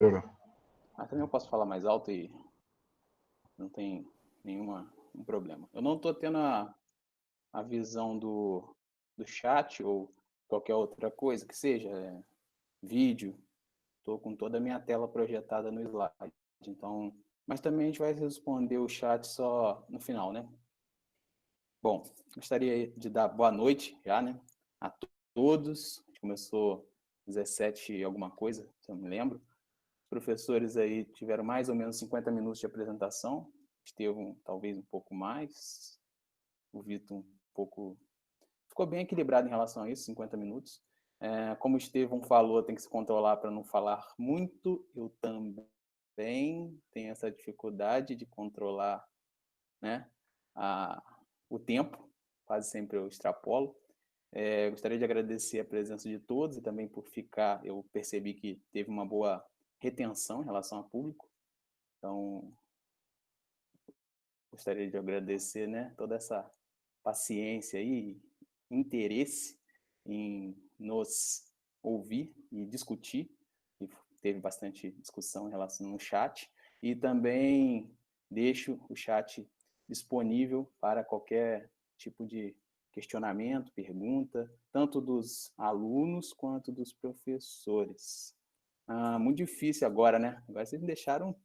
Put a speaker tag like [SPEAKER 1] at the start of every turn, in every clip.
[SPEAKER 1] Mas também eu posso falar mais alto e não tem um problema. Eu não estou tendo a visão do chat ou qualquer outra coisa que seja, vídeo. Estou com toda a minha tela projetada no slide. Então, mas também a gente vai responder o chat só no final, né? Bom, gostaria de dar boa noite já, né? A todos. A gente começou 17 e alguma coisa, se eu me lembro. Os professores aí tiveram mais ou menos 50 minutos de apresentação. Estevão, talvez um pouco mais. O Vitor, um pouco. Ficou bem equilibrado em relação a isso, 50 minutos. Como o Estevão falou, tem que se controlar para não falar muito. Eu também tenho essa dificuldade de controlar, né, o tempo. Quase sempre eu extrapolo. Gostaria de agradecer a presença de todos e também por ficar. Eu percebi que teve uma boa retenção em relação ao público. Então, gostaria de agradecer, né, toda essa paciência e interesse em nos ouvir e discutir. E teve bastante discussão em relação no chat. E também deixo o chat disponível para qualquer tipo de questionamento, pergunta, tanto dos alunos quanto dos professores. Muito difícil agora, né? Agora vocês me deixaram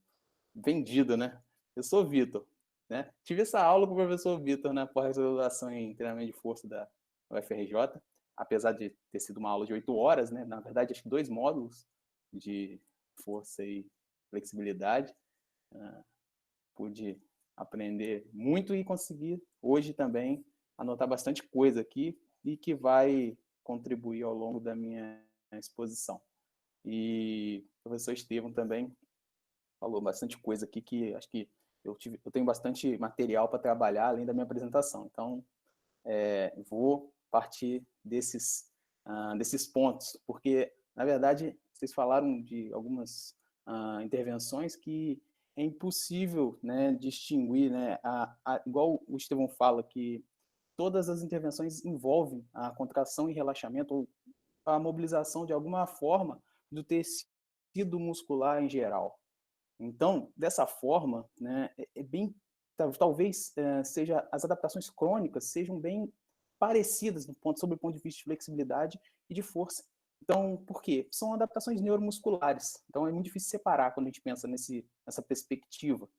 [SPEAKER 1] vendido, né? Eu sou Vitor, né? Tive essa aula com o professor Vitor na pós-graduação em treinamento de força da UFRJ, apesar de ter sido uma aula de 8 horas, né? Na verdade, acho que 2 módulos de força e flexibilidade. Pude aprender muito e conseguir hoje também anotar bastante coisa aqui e que vai contribuir ao longo da minha exposição. E o professor Estevão também falou bastante coisa aqui que acho que eu tenho bastante material para trabalhar além da minha apresentação. Então, vou partir desses pontos, porque, na verdade, vocês falaram de algumas intervenções que é impossível, né, distinguir, né, igual o Estevão fala, que todas as intervenções envolvem a contração e relaxamento, ou a mobilização de alguma forma do tecido muscular em geral. Então, dessa forma, né, bem, talvez seja as adaptações crônicas sejam bem parecidas sob o ponto de vista de flexibilidade e de força. Então, por quê? São adaptações neuromusculares. Então, é muito difícil separar quando a gente pensa nessa perspectiva.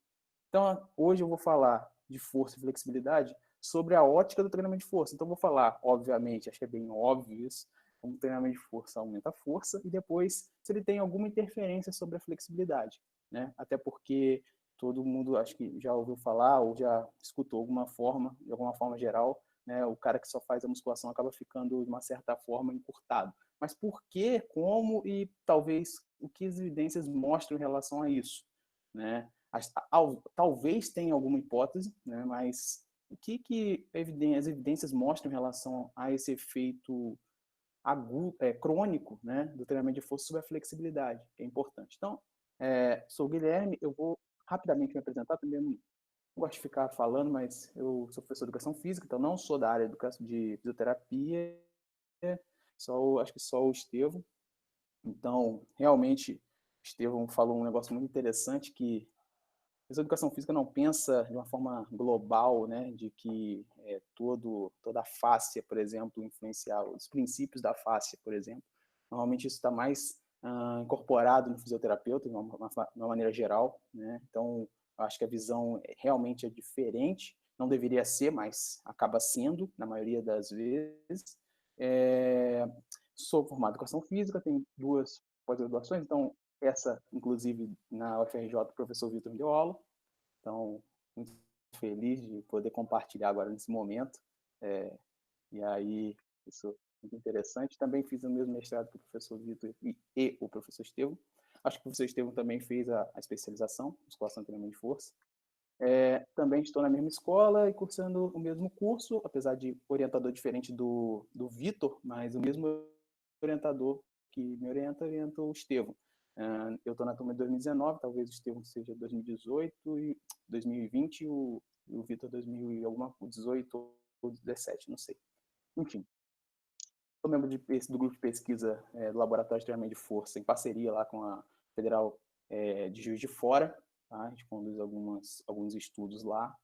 [SPEAKER 1] Então, hoje eu vou falar de força e flexibilidade sobre a ótica do treinamento de força. Então, eu vou falar, obviamente, acho que é bem óbvio isso, como o treinamento de força aumenta a força, e depois se ele tem alguma interferência sobre a flexibilidade, né? Até porque todo mundo acho que já ouviu falar ou já escutou de alguma forma geral, né? O cara que só faz a musculação acaba ficando de uma certa forma encurtado. Mas por que, como e talvez o que as evidências mostram em relação a isso, né? Talvez tenha alguma hipótese, né? Mas o que as evidências mostram em relação a esse efeito crônico, né, do treinamento de força sobre a flexibilidade, que é importante. Então, sou o Guilherme, eu vou rapidamente me apresentar, também não gosto de ficar falando, mas eu sou professor de educação física, então não sou da área de fisioterapia, acho que só o Estevão. Então, realmente, o Estevão falou um negócio muito interessante que a educação física não pensa de uma forma global, né, de que toda a fáscia, por exemplo, influenciar os princípios da fáscia, por exemplo. Normalmente isso está mais incorporado no fisioterapeuta, de uma maneira geral, né? Então, eu acho que a visão realmente é diferente, não deveria ser, mas acaba sendo, na maioria das vezes. Sou formado em educação física, tenho 2 pós-graduações, então essa, inclusive, na UFRJ, o professor Vitor me deu aula. Então, muito feliz de poder compartilhar agora nesse momento. E aí, isso é muito interessante. Também fiz o mesmo mestrado que o professor Vitor e o professor Estevão. Acho que o professor Estevão também fez a especialização, musculação e treinamento de força. Também estou na mesma escola e cursando o mesmo curso, apesar de orientador diferente do Vitor, mas o mesmo orientador que me orienta o Estevão. Eu estou na turma de 2019, talvez o Estevão seja 2018 e 2020 e o Vitor 2018 ou 2017, não sei. Enfim, sou membro do grupo de pesquisa do Laboratório de Treinamento de Força, em parceria lá com a Federal de Juiz de Fora, tá? A gente conduz alguns estudos lá.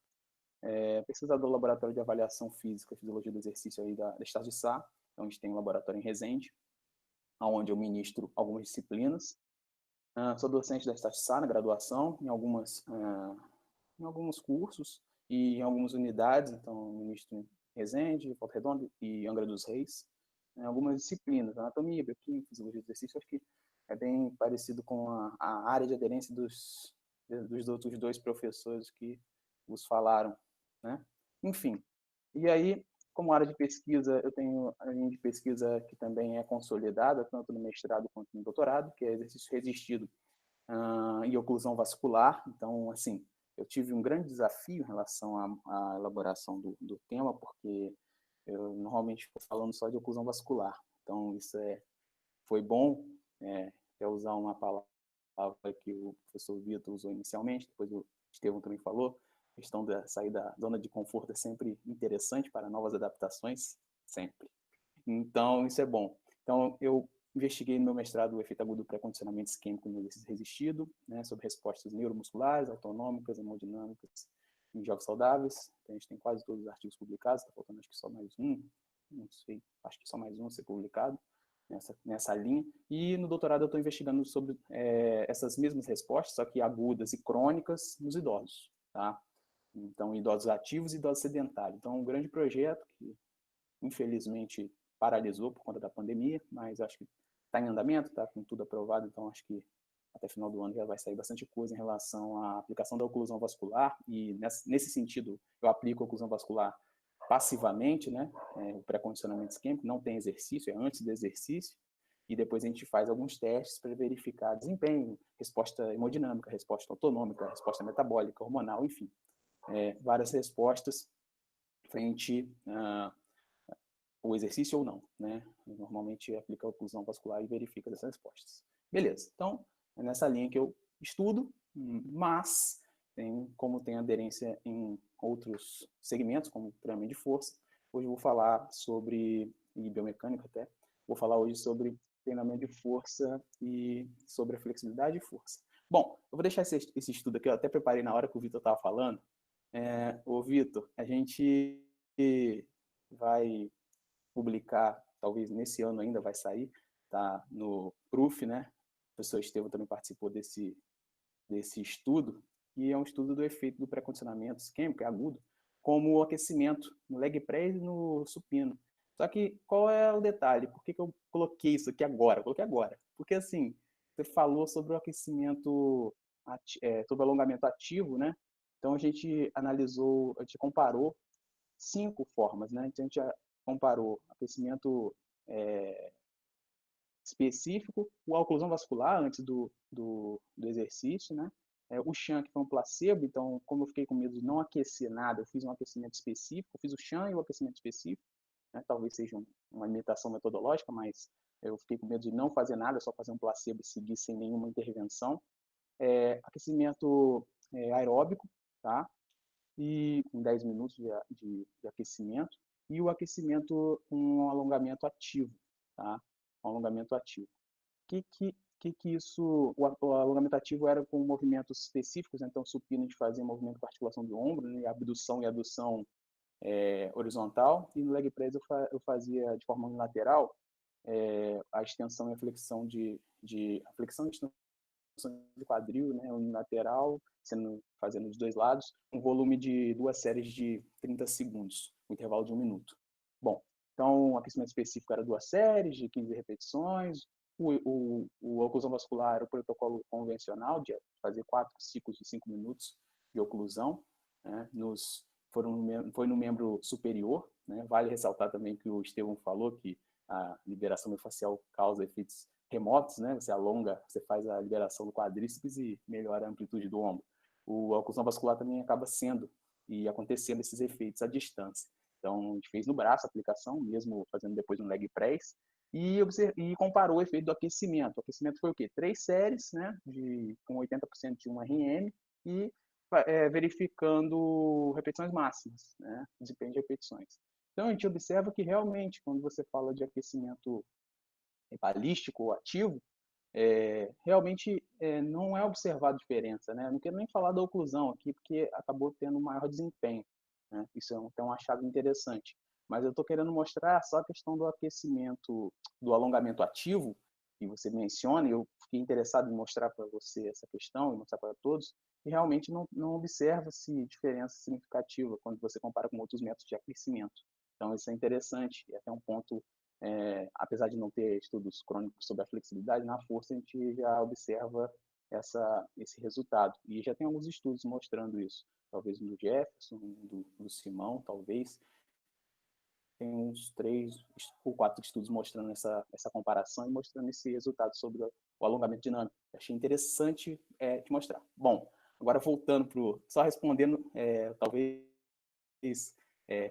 [SPEAKER 1] Pesquisador do Laboratório de Avaliação Física e Fisiologia do Exercício aí da Estado de Sá. Então, a gente tem um laboratório em Resende, onde eu ministro algumas disciplinas. Sou docente da Estado de Sá, na graduação, em alguns cursos e em algumas unidades. Então, ministro em Resende, Volta Redonda e Angra dos Reis. Algumas disciplinas, anatomia, bioquímica, fisiologia do exercício, acho que é bem parecido com a área de aderência dos outros dois professores que vos falaram, né? Enfim, e aí, como área de pesquisa, eu tenho a linha de pesquisa que também é consolidada, tanto no mestrado quanto no doutorado, que é exercício resistido e oclusão vascular. Então, assim, eu tive um grande desafio em relação à elaboração do tema, porque eu normalmente estou falando só de oclusão vascular. Então, isso foi bom, até usar uma palavra que o professor Vitor usou inicialmente, depois o Estevão também falou, a questão da sair da zona de conforto é sempre interessante para novas adaptações, sempre. Então, isso é bom. Então, eu investiguei no meu mestrado o efeito agudo do pré-condicionamento isquêmico no exercício resistido, né, sobre respostas neuromusculares, autonômicas, hemodinâmicas em jogos saudáveis. Então, a gente tem quase todos os artigos publicados, está faltando acho que só mais um, não sei, acho que só mais um a ser publicado nessa linha. E no doutorado eu estou investigando sobre essas mesmas respostas, só que agudas e crônicas nos idosos, tá? Então, idosos ativos e idosos sedentários. Então, um grande projeto que, infelizmente, paralisou por conta da pandemia, mas acho que está em andamento, está com tudo aprovado, então acho que até final do ano já vai sair bastante coisa em relação à aplicação da oclusão vascular, e nesse sentido eu aplico a oclusão vascular passivamente, né? O pré-condicionamento isquêmico, não tem exercício, é antes do exercício, e depois a gente faz alguns testes para verificar desempenho, resposta hemodinâmica, resposta autonômica, resposta metabólica, hormonal, enfim, várias respostas frente o exercício ou não, né? Normalmente aplica a oclusão vascular e verifica essas respostas. Beleza, então é nessa linha que eu estudo, mas como tem aderência em outros segmentos, como treinamento de força, hoje eu vou falar sobre, e biomecânica até, vou falar hoje sobre treinamento de força e sobre a flexibilidade e força. Bom, eu vou deixar esse estudo aqui, eu até preparei na hora que o Vitor estava falando. Ô Vitor, a gente vai publicar, talvez nesse ano ainda vai sair, tá no Proof, né? O professor Estevão também participou desse estudo, e é um estudo do efeito do pré-condicionamento isquêmico, agudo, como o aquecimento no leg press e no supino. Só que qual é o detalhe? Por que eu coloquei isso aqui agora? Eu coloquei agora. Porque, assim, você falou sobre o aquecimento, sobre o alongamento ativo, né? Então, a gente analisou, a gente comparou 5 formas, né? Então, a gente comparou aquecimento específico, a oclusão vascular antes do exercício, né? O sham, que foi um placebo, então, como eu fiquei com medo de não aquecer nada, eu fiz um aquecimento específico, eu fiz o sham e o aquecimento específico, né? Talvez seja uma limitação metodológica, mas eu fiquei com medo de não fazer nada, só fazer um placebo e seguir sem nenhuma intervenção. Aquecimento aeróbico, tá? E com 10 minutos de aquecimento, e o aquecimento com um alongamento ativo, tá? Um alongamento ativo. Isso, o alongamento ativo era com movimentos específicos, né? Então supino a gente fazia movimento com articulação do ombro, né? Abdução e adução horizontal, e no leg press eu fazia de forma unilateral a extensão e a flexão a flexão e extensão de quadril, né, unilateral, fazendo dos dois lados, um volume de 2 séries de 30 segundos, um intervalo de 1 minuto. Bom, então o aquecimento específico era 2 séries de 15 repetições, o oclusão vascular era o protocolo convencional de fazer 4 ciclos de 5 minutos de oclusão, né, foi no membro superior, né. Vale ressaltar também que o Estevão falou que a liberação miofascial causa efeitos remotos, né? Você alonga, você faz a liberação do quadríceps e melhora a amplitude do ombro. A oclusão vascular também acaba sendo e acontecendo esses efeitos à distância. Então, a gente fez no braço a aplicação, mesmo fazendo depois um leg press, e comparou o efeito do aquecimento. O aquecimento foi o quê? 3 séries, né? Com 80% de 1 RM, e verificando repetições máximas, né? Desempenho de repetições. Então, a gente observa que realmente, quando você fala de aquecimento balístico ou ativo, realmente não é observada diferença, né? Eu não quero nem falar da oclusão aqui, porque acabou tendo um maior desempenho, né? Isso é então um achado interessante. Mas eu estou querendo mostrar só a questão do aquecimento, do alongamento ativo, que você menciona, e eu fiquei interessado em mostrar para você essa questão, e mostrar para todos, e realmente não observa-se diferença significativa quando você compara com outros métodos de aquecimento. Então, isso é interessante, e até um ponto apesar de não ter estudos crônicos sobre a flexibilidade, na força a gente já observa esse resultado. E já tem alguns estudos mostrando isso. Talvez do Jefferson, do Simão, talvez. Tem uns 3 ou 4 estudos mostrando essa comparação e mostrando esse resultado sobre o alongamento dinâmico. Achei interessante te mostrar. Bom, agora voltando para só respondendo, talvez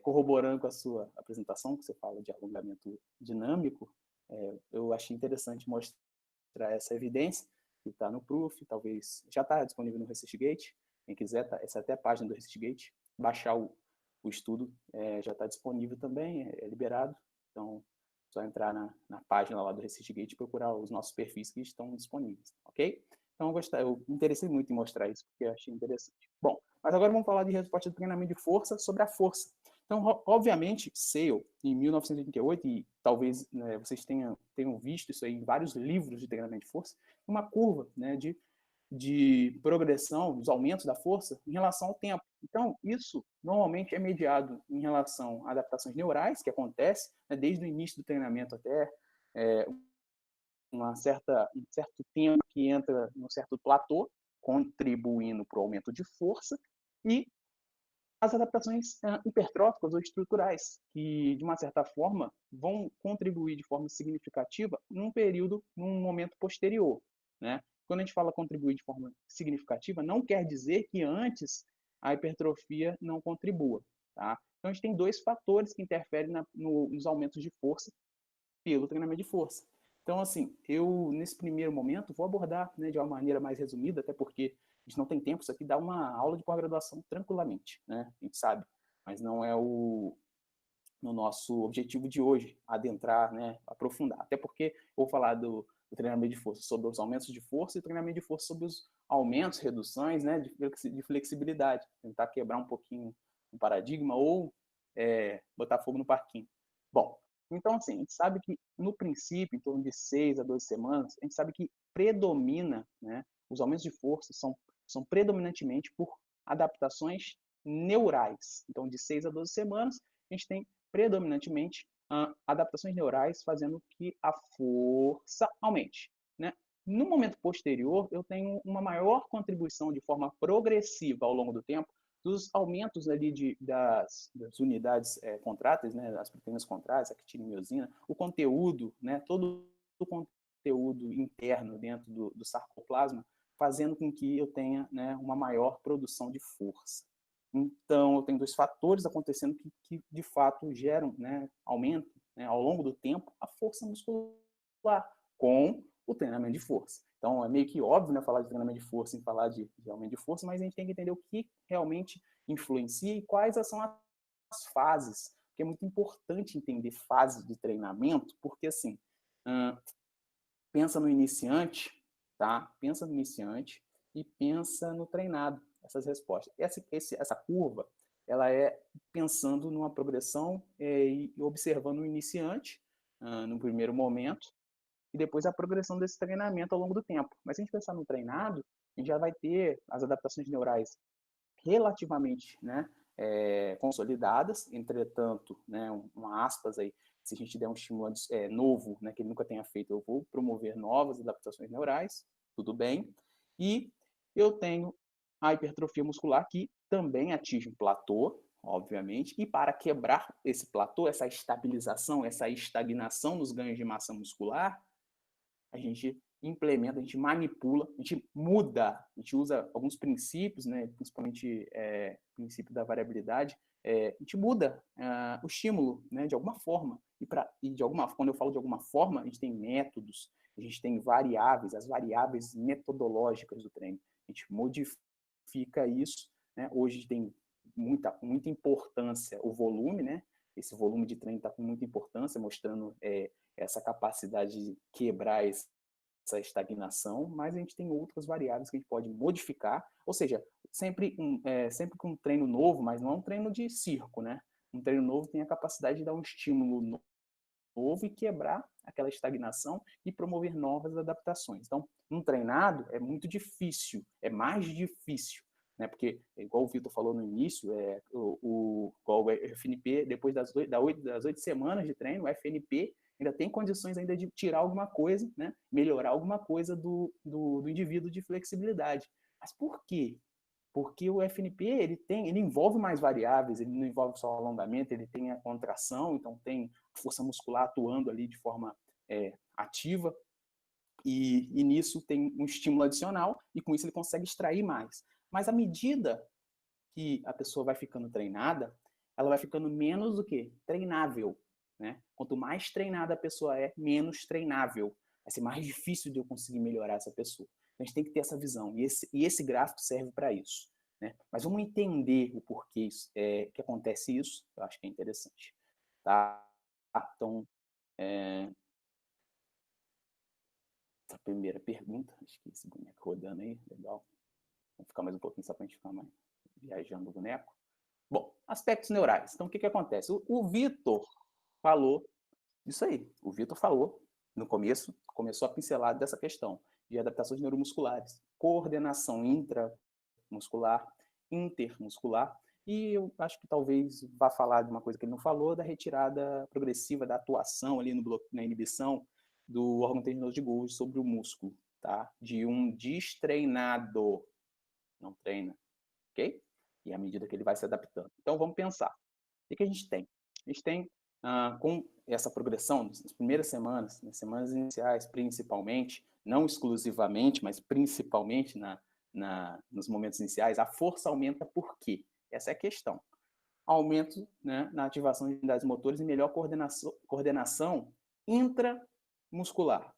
[SPEAKER 1] corroborando com a sua apresentação, que você fala de alongamento dinâmico, eu achei interessante mostrar essa evidência, que está no Proof, talvez já está disponível no ResearchGate, quem quiser, essa é até a página do ResearchGate, baixar o estudo, já está disponível também, é liberado, então só entrar na página lá do ResearchGate e procurar os nossos perfis que estão disponíveis, ok? Então eu me interessei muito em mostrar isso, porque eu achei interessante. Bom, mas agora vamos falar de resposta de treinamento de força sobre a força. Então, obviamente, Sale, em 1988, e talvez vocês tenham visto isso aí em vários livros de treinamento de força, uma curva, né, de progressão dos aumentos da força em relação ao tempo. Então, isso normalmente é mediado em relação a adaptações neurais, que acontecem desde o início do treinamento até um certo tempo que entra num certo platô, contribuindo para o aumento de força, e as adaptações hipertróficas ou estruturais, que, de uma certa forma, vão contribuir de forma significativa num momento posterior, né? Quando a gente fala contribuir de forma significativa, não quer dizer que antes a hipertrofia não contribua, tá? Então, a gente tem 2 fatores que interferem nos aumentos de força pelo treinamento de força. Então, assim, eu, nesse primeiro momento, vou abordar, né, de uma maneira mais resumida, até porque a gente não tem tempo, isso aqui dá uma aula de pós-graduação tranquilamente, né? A gente sabe, mas não é no nosso objetivo de hoje, adentrar, né, aprofundar. Até porque eu vou falar do treinamento de força sobre os aumentos de força e treinamento de força sobre os aumentos, reduções, né, de flexibilidade. Tentar quebrar um pouquinho o paradigma ou botar fogo no parquinho. Bom, então, assim, a gente sabe que, no princípio, em torno de 6 a 12 semanas, a gente sabe que predomina, né, os aumentos de força são predominantemente por adaptações neurais. Então, de 6 a 12 semanas, a gente tem predominantemente adaptações neurais fazendo que a força aumente, né? No momento posterior, eu tenho uma maior contribuição de forma progressiva ao longo do tempo dos aumentos ali das unidades contráteis, né, as proteínas contráteis, actina e miosina, o conteúdo, né, todo o conteúdo interno dentro do sarcoplasma, fazendo com que eu tenha, né, uma maior produção de força. Então, eu tenho 2 fatores acontecendo que de fato geram, né, aumento, né, ao longo do tempo, a força muscular com o treinamento de força. Então, é meio que óbvio, né, falar de treinamento de força sem falar de aumento de força, mas a gente tem que entender o que realmente influencia e quais são as fases. Porque é muito importante entender fases de treinamento, porque, assim, pensa no iniciante, tá? Pensa no iniciante e pensa no treinado, essas respostas. Essa curva, ela é pensando numa progressão e observando o iniciante no primeiro momento e depois a progressão desse treinamento ao longo do tempo. Mas se a gente pensar no treinado, a gente já vai ter as adaptações neurais relativamente, né, consolidadas, entretanto, né, uma aspas aí, se a gente der um estimulante novo, né, que ele nunca tenha feito, eu vou promover novas adaptações neurais, tudo bem, e eu tenho a hipertrofia muscular que também atinge um platô, obviamente, e para quebrar esse platô, essa estabilização, essa estagnação nos ganhos de massa muscular, a gente implementa, a gente manipula, a gente muda, a gente usa alguns princípios, né, principalmente o princípio da variabilidade, a gente muda o estímulo, né, de alguma forma. Quando eu falo de alguma forma, a gente tem métodos, a gente tem variáveis, as variáveis metodológicas do treino. A gente modifica isso, né? Hoje tem muita importância o volume, né? Esse volume de treino está com muita importância, mostrando essa capacidade de quebrar estagnação, mas a gente tem outras variáveis que a gente pode modificar, ou seja, sempre com um treino novo, mas não é um treino de circo, né? Um treino novo tem a capacidade de dar um estímulo novo e quebrar aquela estagnação e promover novas adaptações. Então, um treinado é muito difícil, é mais difícil, né? Porque, igual o Vitor falou no início, igual o FNP, depois das 8 semanas de treino, o FNP ainda tem condições ainda de tirar alguma coisa, né? Melhorar alguma coisa do indivíduo de flexibilidade. Mas por quê? Porque o FNP ele envolve mais variáveis, ele não envolve só o alongamento, ele tem a contração, então tem força muscular atuando ali de forma ativa, e nisso tem um estímulo adicional, e com isso ele consegue extrair mais. Mas à medida que a pessoa vai ficando treinada, ela vai ficando menos o quê? Treinável. Né? Quanto mais treinada a pessoa é, menos treinável. Vai ser mais difícil de eu conseguir melhorar essa pessoa. Então, a gente tem que ter essa visão. E esse gráfico serve para isso. Né? Mas vamos entender o porquê que acontece isso. Eu acho que é interessante. Tá? Então, essa primeira pergunta. Acho que esse boneco rodando aí. Legal. Vamos ficar mais um pouquinho só para a gente ficar mais viajando o boneco. Bom, aspectos neurais. Então, o que acontece? O Vitor falou isso aí. O Vitor falou no começo, começou a pincelar dessa questão de adaptações neuromusculares, coordenação intramuscular, intermuscular, e eu acho que talvez vá falar de uma coisa que ele não falou, da retirada progressiva da atuação ali na inibição do órgão tendinoso de Golgi sobre o músculo, tá? De um destreinado, não treina, ok? E à medida que ele vai se adaptando. Então, vamos pensar. O que a gente tem? A gente tem, com essa progressão, nas primeiras semanas, nas semanas iniciais, principalmente, não exclusivamente, mas principalmente nos momentos iniciais, a força aumenta por quê? Essa é a questão. Aumento, né, na ativação de unidades motores e melhor coordenação intramuscular.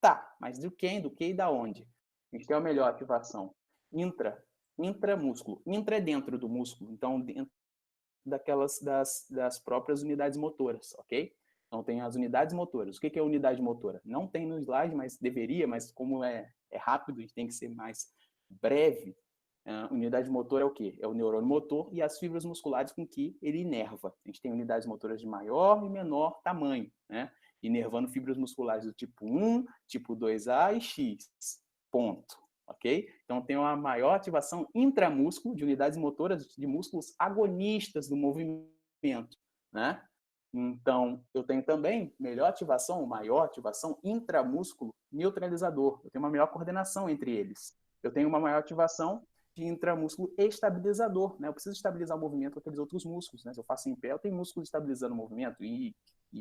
[SPEAKER 1] Tá, mas do que e da onde? A gente tem a melhor ativação intramúsculo. Intra é dentro do músculo, então dentro das próprias unidades motoras, ok? Então tem as unidades motoras. O que é unidade motora? Não tem no slide, mas deveria, mas como é rápido e tem que ser mais breve, unidade motora é o quê? É o neurônio motor e as fibras musculares com que ele inerva. A gente tem unidades motoras de maior e menor tamanho, né? Inervando fibras musculares do tipo 1, tipo 2A e X. Ponto. Ok? Então, tem uma maior ativação intramúsculo de unidades motoras de músculos agonistas do movimento, né? Então, eu tenho também maior ativação intramúsculo neutralizador. Eu tenho uma melhor coordenação entre eles. Eu tenho uma maior ativação de intramúsculo estabilizador, né? Eu preciso estabilizar o movimento com aqueles outros músculos, né? Se eu faço em pé, eu tenho músculo estabilizando o movimento e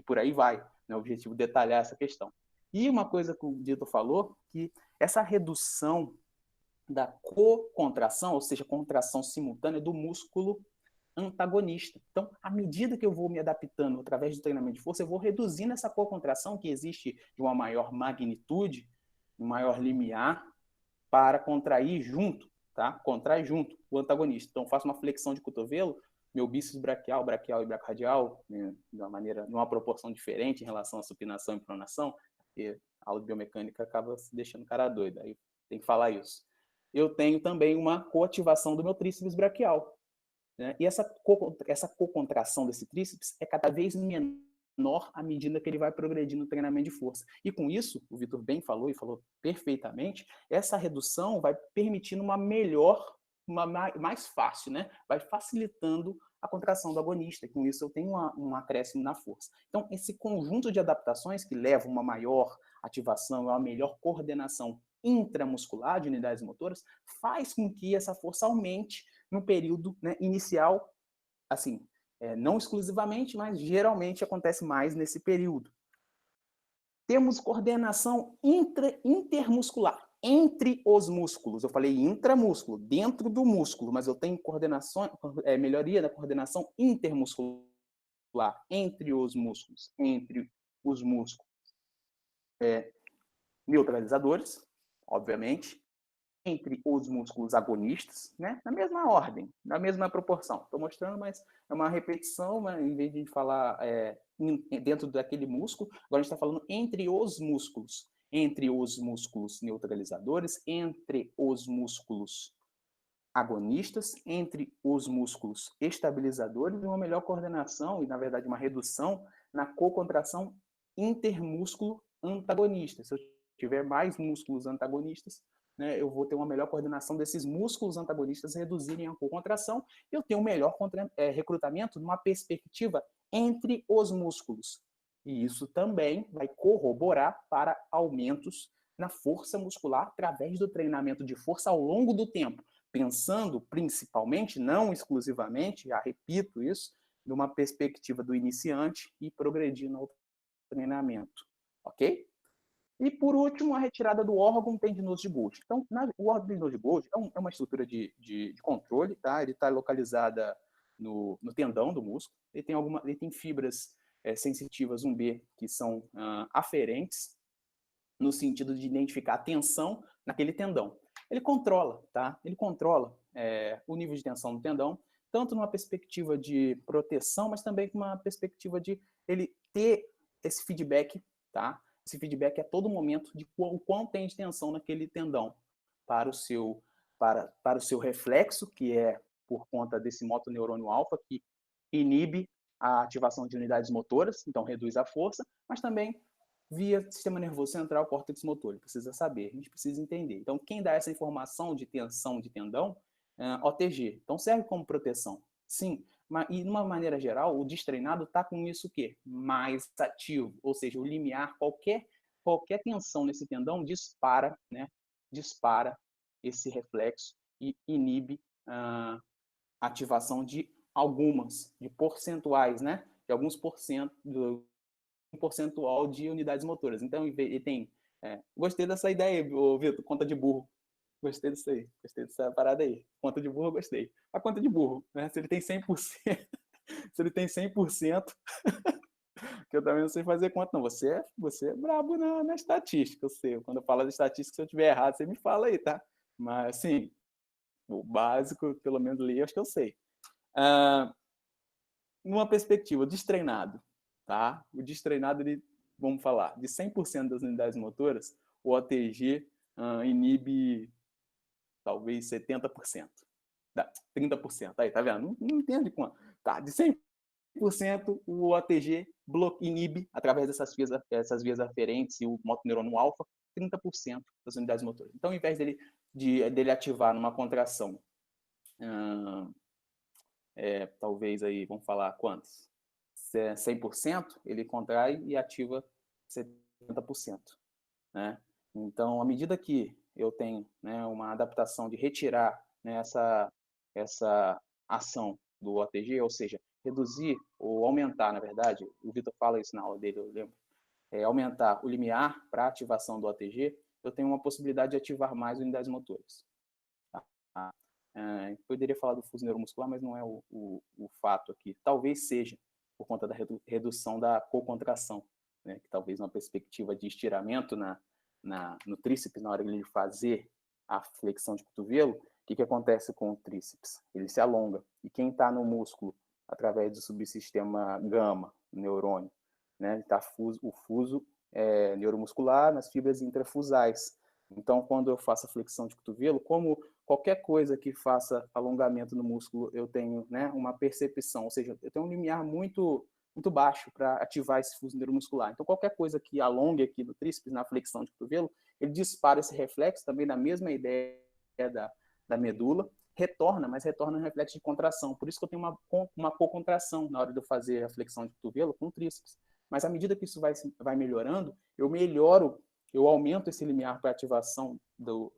[SPEAKER 1] por aí vai, né? O objetivo é detalhar essa questão. E uma coisa que o Dito falou, que essa redução da co-contração, ou seja, contração simultânea do músculo antagonista. Então, à medida que eu vou me adaptando através do treinamento de força, eu vou reduzindo essa co-contração que existe de uma maior magnitude, um maior limiar, para contrair junto, tá? Contrai junto o antagonista. Então, eu faço uma flexão de cotovelo, meu bíceps braquial e braquioradial, né, numa proporção diferente em relação à supinação e pronação, porque a aula de biomecânica acaba se deixando o cara doido, aí tem que falar isso. Eu tenho também uma coativação do meu tríceps braquial, né? E essa co-contração desse tríceps é cada vez menor à medida que ele vai progredindo no treinamento de força. E com isso, o Vitor bem falou, e falou perfeitamente, essa redução vai permitindo mais fácil, né? Vai facilitando a contração do agonista, e com isso eu tenho um acréscimo na força. Então, esse conjunto de adaptações que levam uma maior ativação, uma melhor coordenação intramuscular de unidades motoras, faz com que essa força aumente no período, né, inicial, assim, não exclusivamente, mas geralmente acontece mais nesse período. Temos coordenação intermuscular, entre os músculos. Eu falei intramúsculo, dentro do músculo, mas eu tenho melhoria da coordenação intermuscular, entre os músculos. Neutralizadores, obviamente, entre os músculos agonistas, né? Na mesma ordem, na mesma proporção. Estou mostrando, mas é uma repetição, né? Em vez de falar dentro daquele músculo, agora a gente está falando entre os músculos. entre os músculos neutralizadores, entre os músculos agonistas, entre os músculos estabilizadores e uma melhor coordenação e, na verdade, uma redução na cocontração intermúsculo antagonista. Se eu tiver mais músculos antagonistas, né, eu vou ter uma melhor coordenação desses músculos antagonistas reduzirem a cocontração e eu tenho um melhor recrutamento numa perspectiva entre os músculos. E isso também vai corroborar para aumentos na força muscular através do treinamento de força ao longo do tempo, pensando principalmente, não exclusivamente, já repito isso, numa perspectiva do iniciante e progredindo ao treinamento, ok? E, por último, a retirada do órgão tendinoso de Golgi. Então, o órgão tendinoso de Golgi é uma estrutura de controle, tá? Ele está localizada no tendão do músculo. Ele tem fibras sensitivas 1B que são aferentes, no sentido de identificar a tensão naquele tendão. Ele controla, tá? Ele controla o nível de tensão do tendão, tanto numa perspectiva de proteção, mas também com uma perspectiva de ele ter esse feedback, tá? Esse feedback a todo momento de o quão tem de tensão naquele tendão para o seu reflexo, que é por conta desse motoneurônio alfa, que inibe a ativação de unidades motoras, então reduz a força, mas também via sistema nervoso central, córtex motor. Ele precisa saber, a gente precisa entender. Então, quem dá essa informação de tensão de tendão é OTG. Então, serve como proteção. Sim, e de uma maneira geral, o destreinado está com isso o quê? Mais ativo, ou seja, o limiar, qualquer tensão nesse tendão dispara, né? Dispara esse reflexo e inibe a ativação de de percentuais, né? De alguns percentual de unidades motoras. Então, ele tem... gostei dessa ideia, Vitor, conta de burro. Gostei disso aí, gostei dessa parada aí. Conta de burro, eu gostei. A conta de burro, né? Se ele tem 100%, se ele tem 100%, que eu também não sei fazer conta, não. Você é brabo na estatística, eu sei. Quando eu falo de estatística, se eu tiver errado, você me fala aí, tá? Mas, assim, o básico, pelo menos ali, acho que eu sei. Numa perspectiva, destreinado, tá? O destreinado, ele, vamos falar, de 100% das unidades motoras, o OTG inibe talvez 70%. 30%. Aí, tá vendo? Não entende quanto. Tá, de 100%, o OTG inibe, através dessas vias aferentes e o motoneurônio alfa, 30% das unidades motoras. Então, ao invés dele ativar numa contração, talvez aí, vamos falar quantos? 100%, ele contrai e ativa 70%. Né? Então, à medida que eu tenho, né, uma adaptação de retirar, né, essa ação do OTG, ou seja, reduzir ou aumentar, na verdade, o Vitor fala isso na aula dele, eu lembro, aumentar o limiar para ativação do OTG, eu tenho uma possibilidade de ativar mais unidades motoras. Tá? Poderia falar do fuso neuromuscular, mas não é o fato aqui. Talvez seja por conta da redução da cocontração, né, que talvez uma perspectiva de estiramento no tríceps, na hora de ele fazer a flexão de cotovelo, o que acontece com o tríceps? Ele se alonga. E quem está no músculo, através do subsistema gama, neurônio, né, está o fuso neuromuscular nas fibras intrafusais. Então, quando eu faço a flexão de cotovelo, como qualquer coisa que faça alongamento no músculo, eu tenho, né, uma percepção, ou seja, eu tenho um limiar muito baixo para ativar esse fuso neuromuscular. Então, qualquer coisa que alongue aqui no tríceps, na flexão de cotovelo, ele dispara esse reflexo, também na mesma ideia da medula, mas retorna um reflexo de contração. Por isso que eu tenho uma cocontração na hora de eu fazer a flexão de cotovelo com o tríceps. Mas à medida que isso vai melhorando, eu aumento esse limiar para ativação do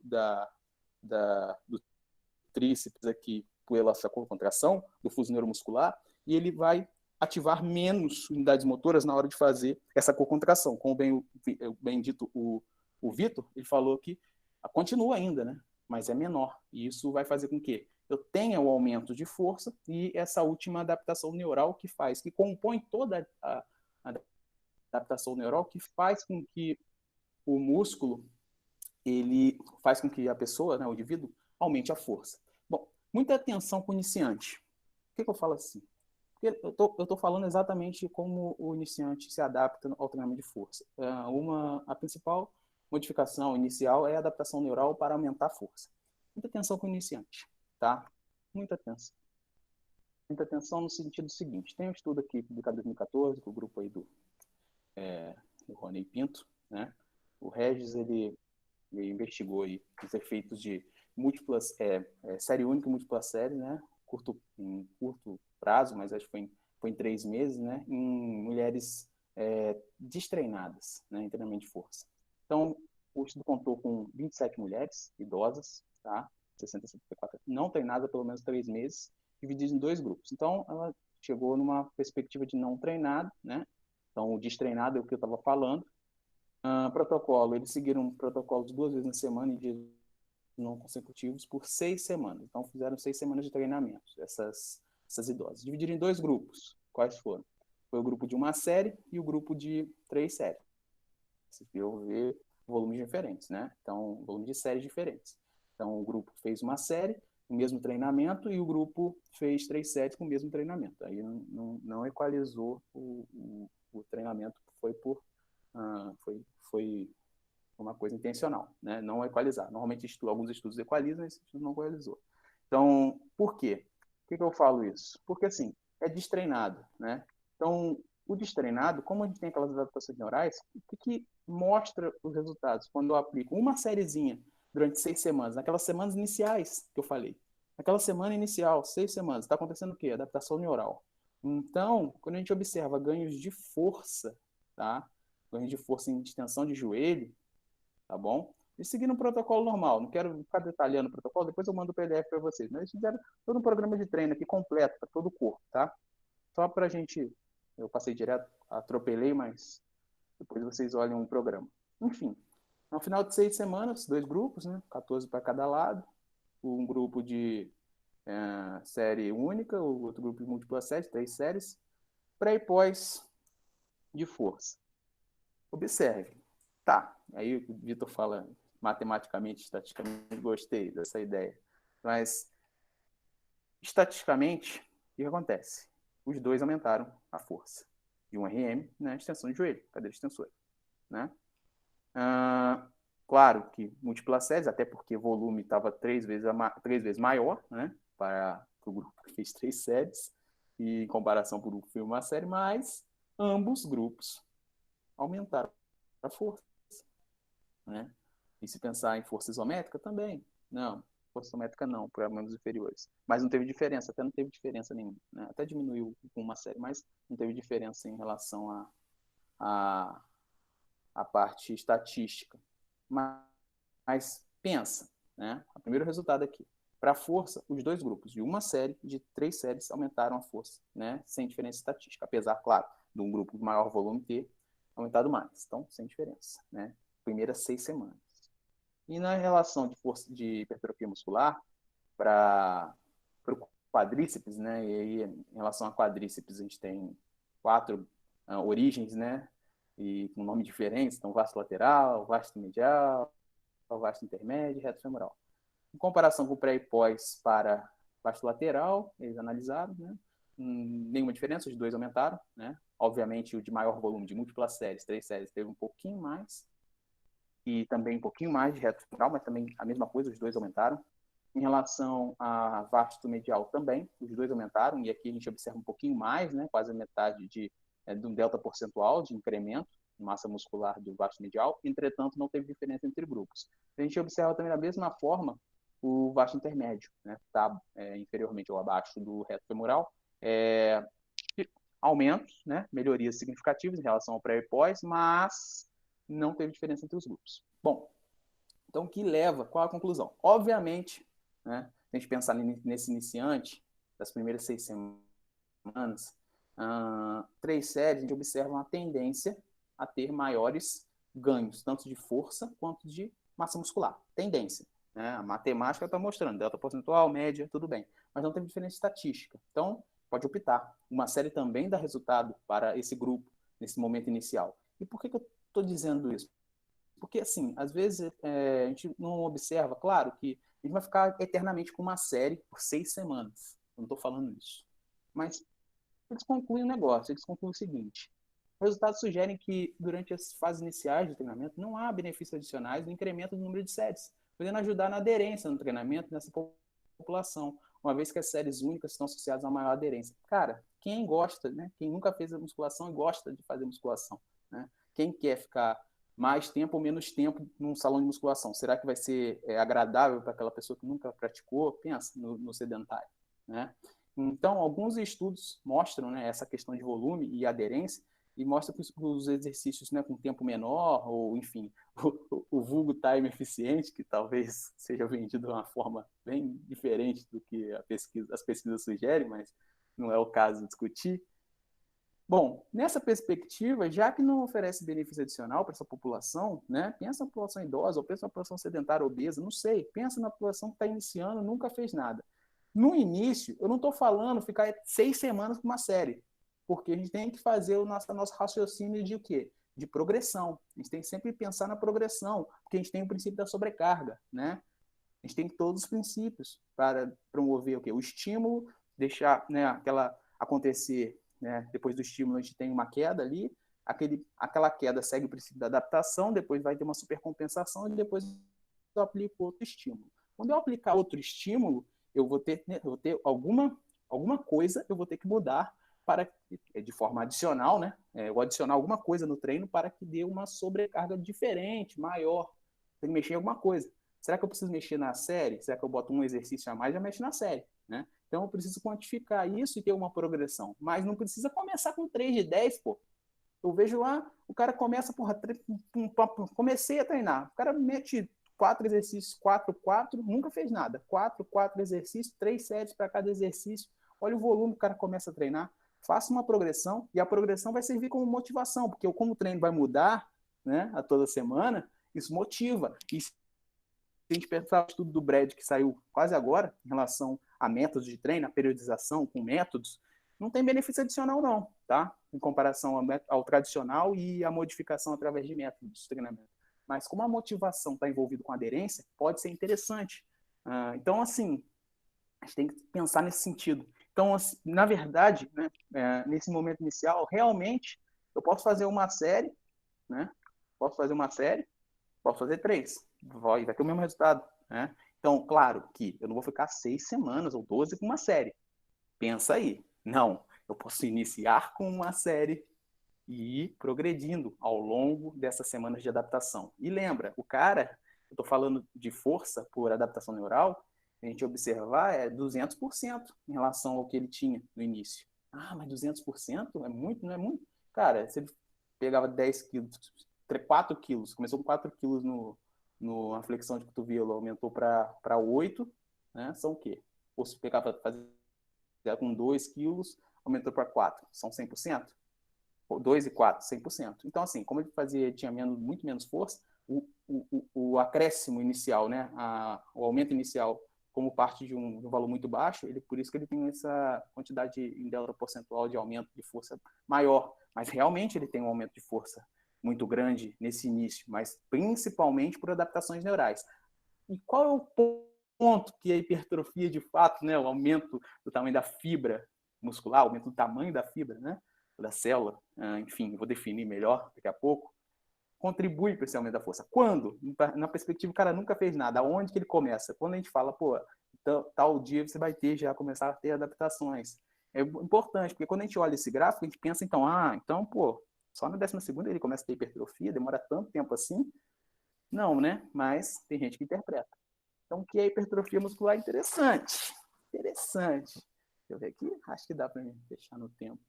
[SPEAKER 1] tríceps aqui pela essa contração do fuso neuromuscular, e ele vai ativar menos unidades motoras na hora de fazer essa cocontração. Como bem dito o Vitor, ele falou que continua ainda, né? Mas é menor. E isso vai fazer com que eu tenha o aumento de força e essa última adaptação neural que compõe toda a adaptação neural, que faz com que o músculo, ele faz com que a pessoa, né, o indivíduo, aumente a força. Bom, muita atenção com o iniciante. Por que eu falo assim? Porque eu estou falando exatamente como o iniciante se adapta ao treinamento de força. A principal modificação inicial é a adaptação neural para aumentar a força. Muita atenção com o iniciante, tá? Muita atenção. Muita atenção no sentido seguinte. Tem um estudo aqui publicado em 2014, com o grupo aí do Rony Pinto, né? O Regis, ele investigou aí os efeitos de múltiplas, série única e múltipla série, né? Em curto prazo, mas acho que foi em 3 meses, né? Em mulheres destreinadas, né? Em treinamento de força. Então, o estudo contou com 27 mulheres idosas, tá? 60, 74, não treinadas pelo menos 3 meses, divididas em 2 grupos. Então, ela chegou numa perspectiva de não treinado, né? Então, o destreinado é o que eu estava falando. Protocolo, eles seguiram um protocolo de 2 vezes na semana em dias não consecutivos por 6 semanas. Então, fizeram 6 semanas de treinamento, essas idosas. Dividiram em 2 grupos. Quais foram? Foi o grupo de 1 série e o grupo de 3 séries. Você viu ver volumes diferentes, né? Então, volume de séries diferentes. Então, o grupo fez 1 série, o mesmo treinamento, e o grupo fez 3 séries com o mesmo treinamento. Aí não equalizou o treinamento, foi uma coisa intencional, né? Não equalizar. Normalmente, alguns estudos equalizam, esse estudo não equalizou. Então, por quê? Por que eu falo isso? Porque, assim, é destreinado, né? Então, o destreinado, como a gente tem aquelas adaptações neurais, o que mostra os resultados? Quando eu aplico uma sériezinha durante 6 semanas, naquelas semanas iniciais que eu falei, naquela semana inicial, 6 semanas, está acontecendo o quê? Adaptação neural. Então, quando a gente observa ganhos de força, tá? Ganhos de força em extensão de joelho, tá bom? E seguindo um protocolo normal, não quero ficar detalhando o protocolo, depois eu mando o PDF para vocês. Mas eles fizeram todo um programa de treino aqui completo para todo o corpo, tá? Só para a gente, eu passei direto, atropelei, mas depois vocês olham o programa. Enfim, no final de 6 semanas, 2 grupos, né? 14 para cada lado, um grupo de série única, o outro grupo de múltipla série, 3 séries, pré e pós de força. Observe. Tá, aí o Vitor fala matematicamente, estatisticamente, gostei dessa ideia. Mas, estatisticamente, o que acontece? Os dois aumentaram a força de um RM, né, extensão de joelho, cadeira extensora, né? Claro que múltiplas séries, até porque o volume estava 3 vezes maior, né, para o grupo que fez 3 séries, e em comparação com o grupo que fez 1 série, mas ambos grupos aumentaram a força, né? E se pensar em força isométrica, também. Não, força isométrica não, para membros inferiores. Mas não teve diferença, até não teve diferença nenhuma. Né? Até diminuiu com 1 série, mas não teve diferença em relação à parte estatística. Mas pensa, né? O primeiro resultado aqui. Para a força, os 2 grupos, de 1 série e de 3 séries, aumentaram a força, né? Sem diferença estatística. Apesar, claro, de um grupo de maior volume ter aumentado mais. Então, sem diferença, né? Primeiras 6 semanas. E na relação de força de hipertrofia muscular para o quadríceps, né? E aí, em relação a quadríceps, a gente tem 4 origens, né? E com nomes diferentes, então vasto lateral, vasto medial, vasto intermédio e reto femoral. Em comparação com o pré e pós para vasto lateral, eles analisaram, né? Nenhuma diferença, os 2 aumentaram, né? Obviamente, o de maior volume, de múltiplas séries, 3 séries, teve um pouquinho mais, e também um pouquinho mais de reto femoral, mas também a mesma coisa, os 2 aumentaram. Em relação a vasto medial também, os 2 aumentaram, e aqui a gente observa um pouquinho mais, né, quase a metade de um delta percentual de incremento em massa muscular do vasto medial, entretanto não teve diferença entre grupos. A gente observa também da mesma forma o vasto intermédio, né, está inferiormente ou abaixo do reto femoral, aumentos, né, melhorias significativas em relação ao pré e pós, mas não teve diferença entre os grupos. Bom, então o que leva, qual a conclusão? Obviamente, né, se a gente pensar nesse iniciante, das primeiras 6 semanas, 3 séries, a gente observa uma tendência a ter maiores ganhos, tanto de força quanto de massa muscular. Tendência. Né? A matemática está mostrando, delta percentual, média, tudo bem. Mas não teve diferença estatística. Então, pode optar. Uma série também dá resultado para esse grupo, nesse momento inicial. E por que eu estou dizendo isso? Porque, assim, às vezes a gente não observa, claro, que a gente vai ficar eternamente com uma série por 6 semanas. Eu não estou falando isso. Mas eles concluem o negócio, eles concluem o seguinte. Resultados sugerem que, durante as fases iniciais do treinamento, não há benefícios adicionais no incremento do número de séries, podendo ajudar na aderência no treinamento nessa população, uma vez que as séries únicas estão associadas a maior aderência. Cara, quem gosta, né? Quem nunca fez a musculação e gosta de fazer musculação, né? Quem quer ficar mais tempo ou menos tempo num salão de musculação? Será que vai ser agradável para aquela pessoa que nunca praticou? Pensa no sedentário, né? Então, alguns estudos mostram, né, essa questão de volume e aderência, e mostra que os exercícios, né, com tempo menor, ou enfim, o vulgo time eficiente, que talvez seja vendido de uma forma bem diferente do que as pesquisas sugerem, mas não é o caso de discutir. Bom, nessa perspectiva, já que não oferece benefício adicional para essa população, né, pensa na população idosa, ou pensa na população sedentária obesa, não sei, pensa na população que está iniciando, nunca fez nada. No início, eu não estou falando ficar 6 semanas com uma série, porque a gente tem que fazer o nosso raciocínio de o quê? De progressão. A gente tem que sempre pensar na progressão, porque a gente tem o princípio da sobrecarga, né? A gente tem todos os princípios para promover o quê? O estímulo, deixar, né, aquela acontecer, né? Depois do estímulo a gente tem uma queda ali, aquela queda segue o princípio da adaptação, depois vai ter uma supercompensação e depois eu aplico outro estímulo. Quando eu aplicar outro estímulo, eu vou ter alguma coisa, eu vou ter que mudar para de forma adicional, né? Eu vou adicionar alguma coisa no treino para que dê uma sobrecarga diferente, maior. Tem que mexer em alguma coisa. Será que eu preciso mexer na série? Será que eu boto um exercício a mais e já mexo na série, né? Então eu preciso quantificar isso e ter uma progressão. Mas não precisa começar com 3 de 10, pô. Eu vejo lá, o cara começa, porra, comecei a treinar. O cara mete 4 exercícios, 4, 4, nunca fez nada. 4, 4 exercícios, 3 séries para cada exercício. Olha o volume que o cara começa a treinar. Faça uma progressão e a progressão vai servir como motivação, porque como o treino vai mudar, né, a toda semana, isso motiva. E se a gente pensar no estudo do Brad, que saiu quase agora, em relação a métodos de treino, a periodização com métodos, não tem benefício adicional não, tá? Em comparação ao tradicional e a modificação através de métodos de treinamento. Mas como a motivação está envolvida com aderência, pode ser interessante. Então, assim, a gente tem que pensar nesse sentido. Então, assim, na verdade, né, nesse momento inicial, realmente, eu posso fazer uma série, né? Posso fazer uma série, posso fazer 3. Vai ter o mesmo resultado, né? Então, claro que eu não vou ficar 6 semanas ou 12 com uma série. Pensa aí. Não, eu posso iniciar com uma série e ir progredindo ao longo dessas semanas de adaptação. E lembra, o cara, eu estou falando de força por adaptação neural, a gente observar é 200% em relação ao que ele tinha no início. Ah, mas 200% é muito, não é muito? Cara, se ele pegava 10 quilos, 4 quilos, começou com 4 quilos na flexão de cotovelo, aumentou para 8, né? São o quê? Ou se pegava fazer com 2 quilos, aumentou para 4, são 100%? 2 e 4, 100%. Então, assim, como ele tinha muito menos força, o acréscimo inicial, né, o aumento inicial, como parte de um valor muito baixo, por isso que ele tem essa quantidade em delta percentual de aumento de força maior. Mas realmente ele tem um aumento de força muito grande nesse início, mas principalmente por adaptações neurais. E qual é o ponto que a hipertrofia, de fato, né, o aumento do tamanho da fibra muscular, o aumento do tamanho da fibra, né, da célula, enfim, vou definir melhor daqui a pouco, contribui para esse aumento da força. Quando? Na perspectiva, o cara nunca fez nada. Aonde que ele começa? Quando a gente fala, pô, tal dia você vai já começar a ter adaptações. É importante, porque quando a gente olha esse gráfico, a gente pensa, então, pô, só na 12ª ele começa a ter hipertrofia, demora tanto tempo assim? Não, né? Mas tem gente que interpreta. Então, o que é hipertrofia muscular? Interessante. Interessante. Deixa eu ver aqui. Acho que dá para fechar no tempo.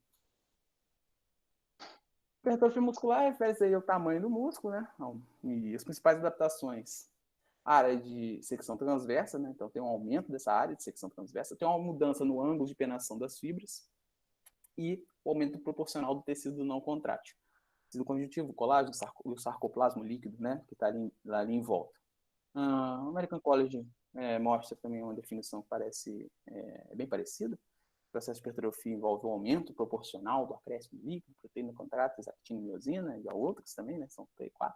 [SPEAKER 1] Hipertrofia muscular refere-se ao tamanho do músculo, né? E as principais adaptações. A área de secção transversa, né? Então tem um aumento dessa área de secção transversa, tem uma mudança no ângulo de penetração das fibras e o aumento proporcional do tecido não contrátil. Tecido conjuntivo, colágeno, o sarcoplasma líquido, né? Que está ali em volta. O American College mostra também uma definição que parece bem parecida. O processo de hipertrofia envolve o aumento proporcional do acréscimo líquido, proteína contrátil, actina e miosina, e há outras também, né? São 4.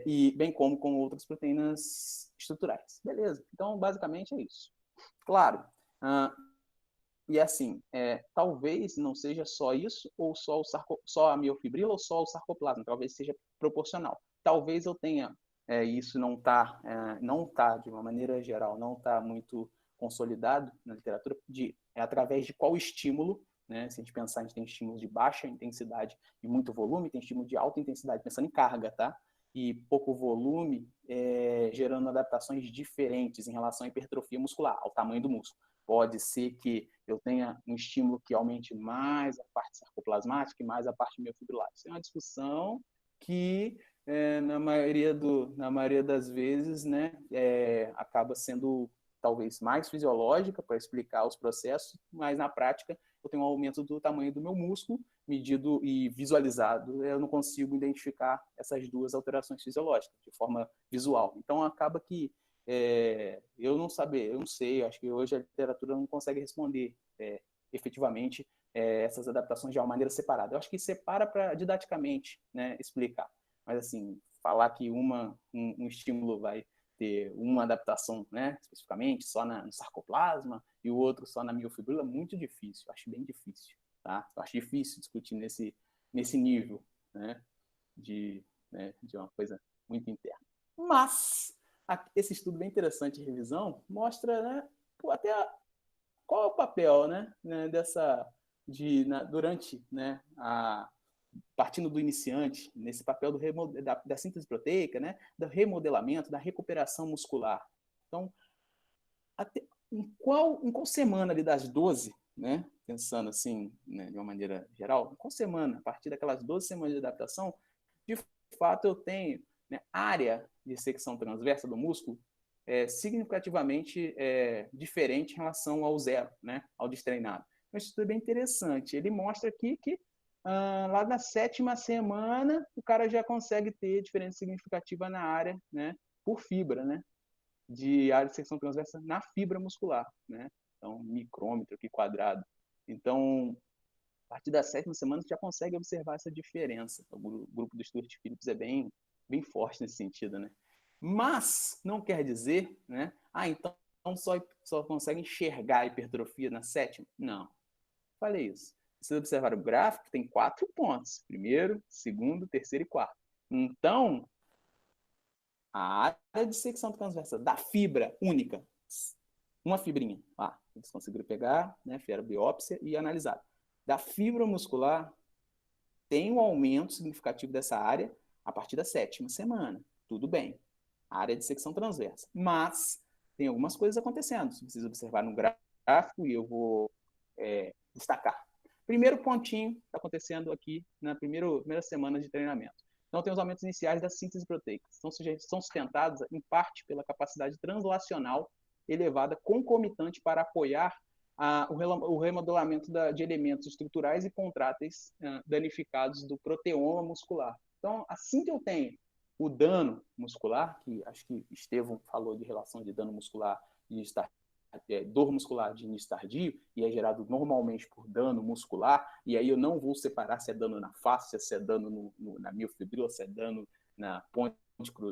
[SPEAKER 1] E bem como com outras proteínas estruturais. Beleza. Então, basicamente é isso. Claro, E assim, talvez não seja só isso, ou só a miofibrila, ou só o sarcoplasma, talvez seja proporcional. Talvez eu tenha, isso não tá, de uma maneira geral, não está muito consolidado na literatura, através de qual estímulo, né? Se a gente pensar, a gente tem estímulos de baixa intensidade e muito volume, tem estímulo de alta intensidade, pensando em carga, tá? E pouco volume, gerando adaptações diferentes em relação à hipertrofia muscular, ao tamanho do músculo. Pode ser que eu tenha um estímulo que aumente mais a parte sarcoplasmática e mais a parte miofibrilar. Isso é uma discussão que, na maioria das vezes, né, acaba sendo talvez mais fisiológica para explicar os processos, mas na prática eu tenho um aumento do tamanho do meu músculo, medido e visualizado, eu não consigo identificar essas duas alterações fisiológicas de forma visual. Então acaba que eu não sei, acho que hoje a literatura não consegue responder efetivamente essas adaptações de uma maneira separada. Eu acho que separa para didaticamente, né, explicar. Mas assim, falar que um estímulo vai ter uma adaptação, né, especificamente só no sarcoplasma e o outro só na miofibrila, muito difícil, eu acho bem difícil, tá? Eu acho difícil discutir nesse nível, né, de uma coisa muito interna. Mas esse estudo bem interessante de revisão mostra, né, até qual é o papel, né, durante, né, partindo do iniciante, nesse papel da síntese proteica, né, do remodelamento, da recuperação muscular. Então, em qual semana ali das 12, né, pensando assim, né, de uma maneira geral, em qual semana, a partir daquelas 12 semanas de adaptação, de fato eu tenho, né, área de secção transversa do músculo significativamente diferente em relação ao zero, né, ao destreinado. Um estudo bem interessante. Ele mostra aqui que lá na 7ª semana o cara já consegue ter diferença significativa na área, né, por fibra, né, de área de secção transversa na fibra muscular, né? Então, micrômetro aqui quadrado. Então, a partir da 7ª semana, você já consegue observar essa diferença. O grupo do Stuart Phillips é bem forte nesse sentido, né? Mas não quer dizer, né? Então só consegue enxergar a hipertrofia na 7ª? Não. Falei isso. Se observar o gráfico, tem 4 pontos. Primeiro, segundo, terceiro e quarto. Então, a área de secção transversa da fibra única, uma fibrinha, eles conseguiram pegar, né, fizeram biópsia e analisar. Da fibra muscular, tem um aumento significativo dessa área a partir da 7ª semana. Tudo bem. A área de secção transversa. Mas tem algumas coisas acontecendo. Se vocês observarem no gráfico, e eu vou destacar. Primeiro pontinho está acontecendo aqui na primeira semana de treinamento. Então, tem os aumentos iniciais da síntese proteica. São sustentados, em parte, pela capacidade translacional elevada concomitante para apoiar o remodelamento de elementos estruturais e contráteis danificados do proteoma muscular. Então, assim que eu tenho o dano muscular, que acho que Estevão falou de relação de dano muscular e dor muscular de início tardio, e é gerado normalmente por dano muscular, e aí eu não vou separar se é dano na face, se é dano na miofibrila, se é dano na ponte,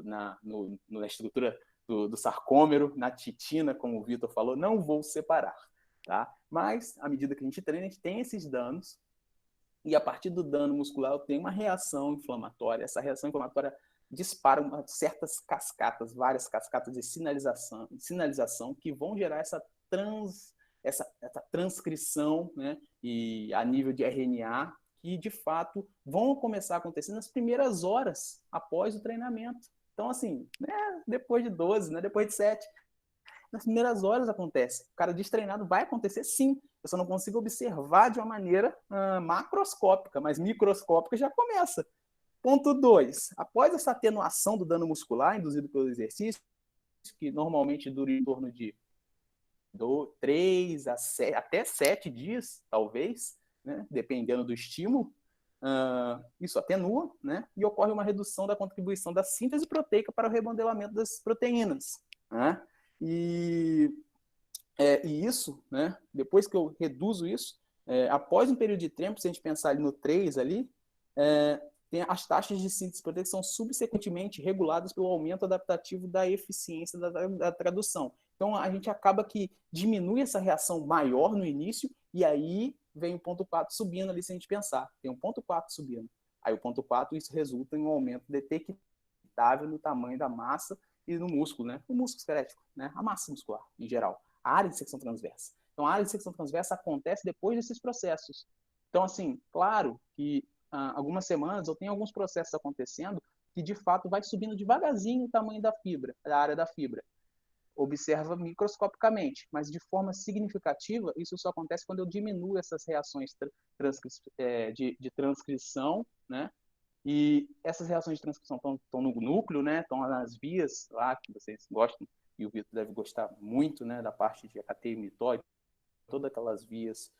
[SPEAKER 1] na estrutura do sarcômero, na titina, como o Vitor falou, não vou separar. Tá? Mas, à medida que a gente treina, a gente tem esses danos, e a partir do dano muscular eu tenho uma reação inflamatória. Essa reação inflamatória dispara certas cascatas, várias cascatas de sinalização que vão gerar essa transcrição, né, e a nível de RNA, que de fato vão começar a acontecer nas primeiras horas após o treinamento. Então, assim, né, depois de 12, né, depois de 7, nas primeiras horas acontece. O cara destreinado vai acontecer sim. Eu só não consigo observar de uma maneira macroscópica, mas microscópica já começa. Ponto 2. Após essa atenuação do dano muscular induzido pelo exercício, que normalmente dura em torno de 3 até 7 dias, talvez, né, dependendo do estímulo, isso atenua, né, e ocorre uma redução da contribuição da síntese proteica para o remodelamento das proteínas. Né? E isso, né, depois que eu reduzo isso, após um período de tempo, se a gente pensar ali no 3 ali, as taxas de síntese proteica são subsequentemente reguladas pelo aumento adaptativo da eficiência da tradução. Então, a gente acaba que diminui essa reação maior no início E aí vem o ponto 4 subindo ali, se a gente pensar. Tem um ponto 4 subindo. Aí o ponto 4, isso resulta em um aumento detectável no tamanho da massa e no músculo, né? O músculo esquelético, né? A massa muscular, em geral. A área de secção transversa. Então, a área de secção transversa acontece depois desses processos. Então, assim, claro que algumas semanas eu tenho alguns processos acontecendo que, de fato, vai subindo devagarzinho o tamanho da fibra, da área da fibra. Observa microscopicamente, mas de forma significativa, isso só acontece quando eu diminuo essas reações de transcrição, né? E essas reações de transcrição estão no núcleo, né? Estão nas vias lá que vocês gostam, e o Vitor deve gostar muito, né? Da parte de cateio mitóide, todas aquelas vias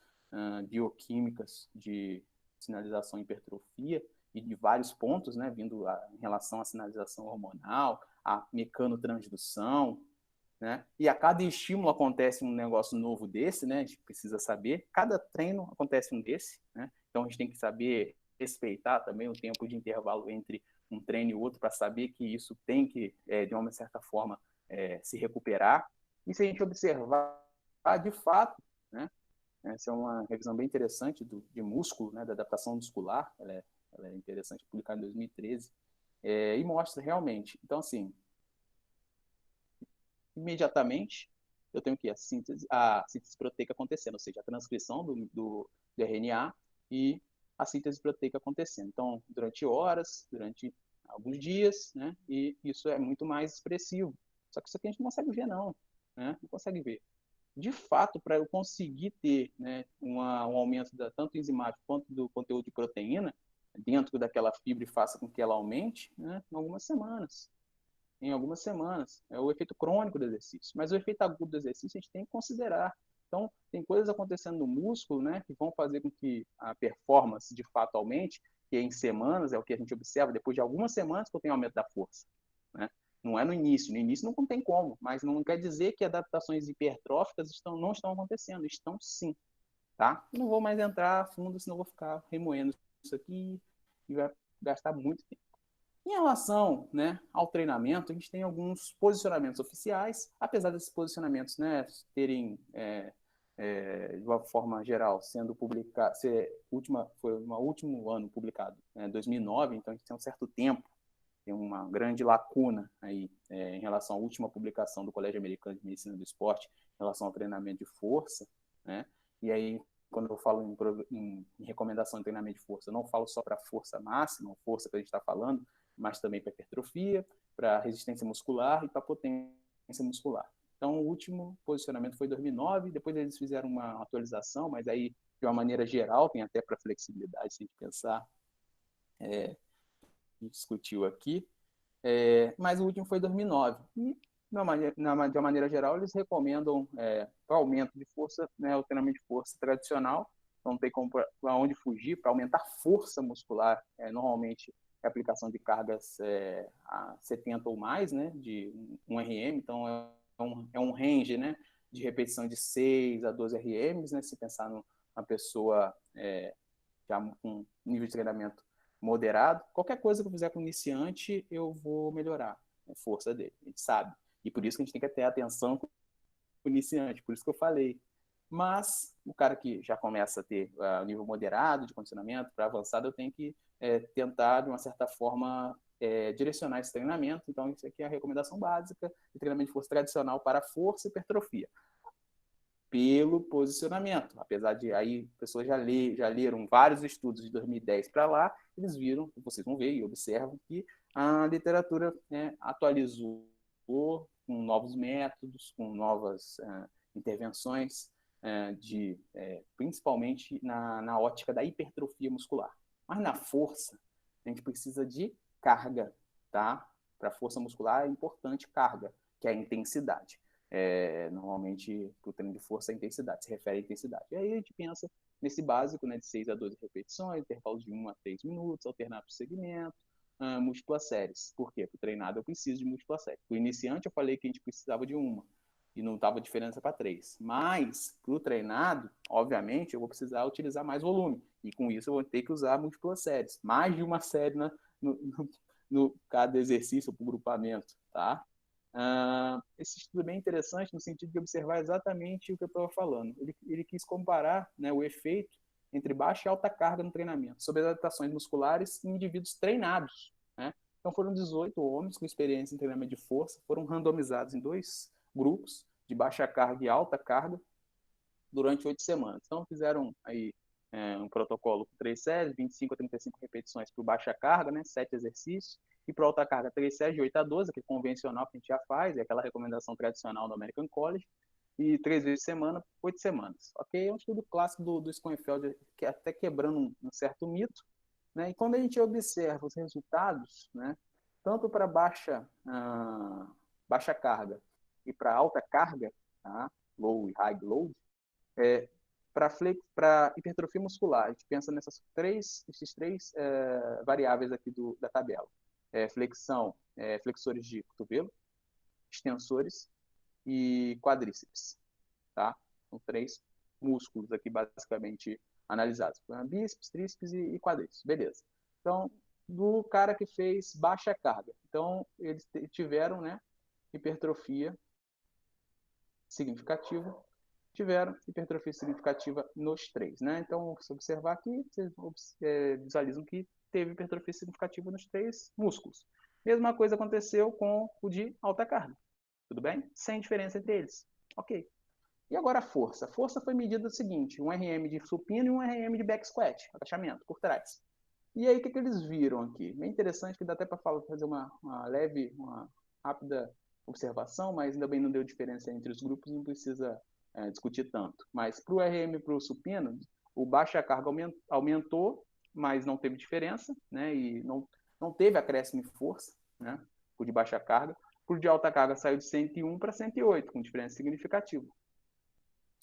[SPEAKER 1] bioquímicas de sinalização e hipertrofia, e de vários pontos, né? Em relação à sinalização hormonal, à mecanotransdução, né? E a cada estímulo acontece um negócio novo desse, né? A gente precisa saber. Cada treino acontece um desse, né? Então a gente tem que saber respeitar também o tempo de intervalo entre um treino e outro para saber que isso tem que, de uma certa forma, se recuperar. E se a gente observar, de fato, né? Essa é uma revisão bem interessante de músculo, né? Da adaptação muscular. Ela é interessante, publicada em 2013, e mostra realmente. Então, assim, imediatamente eu tenho que a síntese proteica acontecendo, ou seja, a transcrição do RNA e a síntese proteica acontecendo. Então, durante horas, durante alguns dias, né? E isso é muito mais expressivo. Só que isso aqui a gente não consegue ver, não, né? Não consegue ver. De fato, para eu conseguir ter, né, um aumento tanto enzimático quanto do conteúdo de proteína dentro daquela fibra e faça com que ela aumente, né, em algumas semanas. É o efeito crônico do exercício. Mas o efeito agudo do exercício a gente tem que considerar. Então, tem coisas acontecendo no músculo, né, que vão fazer com que a performance de fato aumente, que em semanas é o que a gente observa, depois de algumas semanas que eu tenho aumento da força, né? Não é no início não tem como, mas não quer dizer que adaptações hipertróficas não estão acontecendo, estão sim, tá? Não vou mais entrar a fundo, senão vou ficar remoendo isso aqui e vai gastar muito tempo. Em relação, né, ao treinamento, a gente tem alguns posicionamentos oficiais, apesar desses posicionamentos, né, terem, de uma forma geral, sendo publicado, foi no último ano publicado, né, 2009, então a gente tem um certo tempo, tem uma grande lacuna aí em relação à última publicação do Colégio Americano de Medicina do Esporte, em relação ao treinamento de força, né, e aí quando eu falo em recomendação de treinamento de força, eu não falo só para força máxima, força que a gente está falando, mas também para hipertrofia, para resistência muscular e para potência muscular. Então, o último posicionamento foi em 2009, depois eles fizeram uma atualização, mas aí, de uma maneira geral, tem até para flexibilidade, se a gente pensar, a gente discutiu aqui, mas o último foi em 2009. E, de uma maneira geral, eles recomendam para aumento de força, né, o treinamento de força tradicional, não tem como para onde fugir, para aumentar a força muscular, normalmente a aplicação de cargas a 70 ou mais, né, de 1 RM, então é um range, né, de repetição de 6 a 12 RMs, né, se pensar numa pessoa já com nível de treinamento moderado, qualquer coisa que eu fizer com iniciante, eu vou melhorar a força dele, a gente sabe. E por isso que a gente tem que ter atenção com o iniciante, por isso que eu falei. Mas o cara que já começa a ter nível moderado de condicionamento para avançado, eu tenho que tentar, de uma certa forma, direcionar esse treinamento. Então, isso aqui é a recomendação básica de treinamento de força tradicional para força e hipertrofia. Pelo posicionamento. Apesar de aí pessoas já leram vários estudos de 2010 para lá, eles viram, vocês vão ver e observam que a literatura atualizou com novos métodos, com novas intervenções, principalmente na ótica da hipertrofia muscular. Mas na força, a gente precisa de carga, tá? Para a força muscular é importante carga, que é a intensidade. Normalmente, para o treino de força, a intensidade, se refere à intensidade. E aí a gente pensa nesse básico, né, de 6 a 12 repetições, intervalos de 1 a 3 minutos, alternar por segmento, múltiplas séries. Por quê? Para o treinado eu preciso de múltiplas séries. Para o iniciante eu falei que a gente precisava de uma, e não estava diferença para 3. Mas, para o treinado, obviamente, eu vou precisar utilizar mais volume. E com isso eu vou ter que usar múltiplas séries. Mais de uma série no cada exercício, para o grupamento, tá? Esse estudo é bem interessante no sentido de observar exatamente o que eu estava falando. Ele quis comparar, né, o efeito entre baixa e alta carga no treinamento sobre as adaptações musculares em indivíduos treinados, né? Então foram 18 homens com experiência em treinamento de força, foram randomizados em 2 grupos, de baixa carga e alta carga, durante 8 semanas. Então fizeram aí um protocolo com 3 séries, 25 a 35 repetições para baixa carga, né, 7 exercícios, e para alta carga 3 séries de 8 a 12, que é convencional que a gente já faz, é aquela recomendação tradicional do American College, e 3 vezes por semana, 8 semanas. Ok? É um estudo clássico do Schoenfeld, que é até quebrando um certo mito, né? E quando a gente observa os resultados, né, tanto para baixa carga e para alta carga, tá? Low e high load, para hipertrofia muscular, a gente pensa esses três variáveis aqui da tabela. Flexão, flexores de cotovelo, extensores e quadríceps. Tá? São 3 músculos aqui basicamente analisados. Bíceps, tríceps e quadríceps. Beleza. Então, do cara que fez baixa carga. Então, eles tiveram, né, hipertrofia significativa, tiveram hipertrofia significativa nos 3, né? Então, se observar aqui, vocês visualizam que teve hipertrofia significativa nos 3 músculos. Mesma coisa aconteceu com o de alta carga, tudo bem? Sem diferença entre eles. Ok. E agora a força? A força foi medida o seguinte, um RM de supino e um RM de back squat, agachamento, por trás. E aí, o que eles viram aqui? É interessante que dá até para fazer uma rápida observação, mas ainda bem não deu diferença entre os grupos, não precisa discutir tanto. Mas para o RM e para o supino, o baixa carga aumentou, mas não teve diferença, né? E não teve acréscimo em força, né? O de baixa carga. O de alta carga saiu de 101 para 108, com diferença significativa.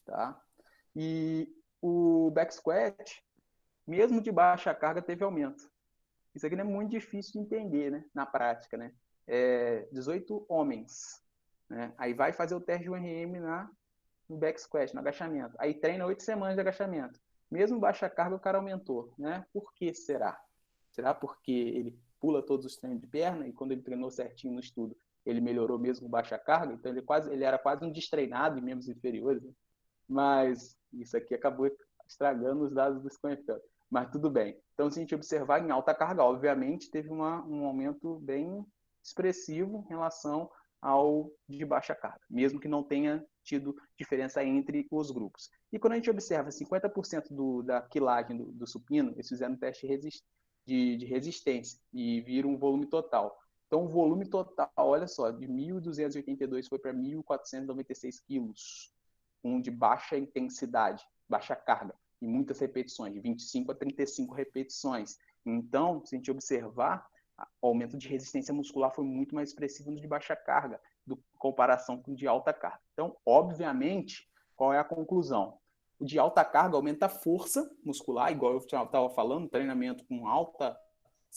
[SPEAKER 1] Tá? E o back squat, mesmo de baixa carga, teve aumento. Isso aqui não é muito difícil de entender, né? Na prática, né? 18 homens, né? Aí vai fazer o teste de URM no back squat, no agachamento. Aí treina 8 semanas de agachamento. Mesmo baixa carga, o cara aumentou, né? Por que será? Será porque ele pula todos os treinos de perna e quando ele treinou certinho no estudo, ele melhorou mesmo com baixa carga? Então ele era quase um destreinado em membros inferiores, né? Mas isso aqui acabou estragando os dados do Schoenfeld. Mas tudo bem. Então, se a gente observar em alta carga, obviamente, teve um aumento bem expressivo em relação ao de baixa carga, mesmo que não tenha tido diferença entre os grupos. E quando a gente observa 50% da quilagem do supino, eles fizeram um teste de resistência e viram um volume total. Então, o volume total, olha só, de 1.282 foi para 1.496 quilos, de baixa intensidade, baixa carga, e muitas repetições, de 25 a 35 repetições. Então, se a gente observar, o aumento de resistência muscular foi muito mais expressivo no de baixa carga, em comparação com o de alta carga. Então, obviamente, qual é a conclusão? O de alta carga aumenta a força muscular, igual eu estava falando, treinamento com altas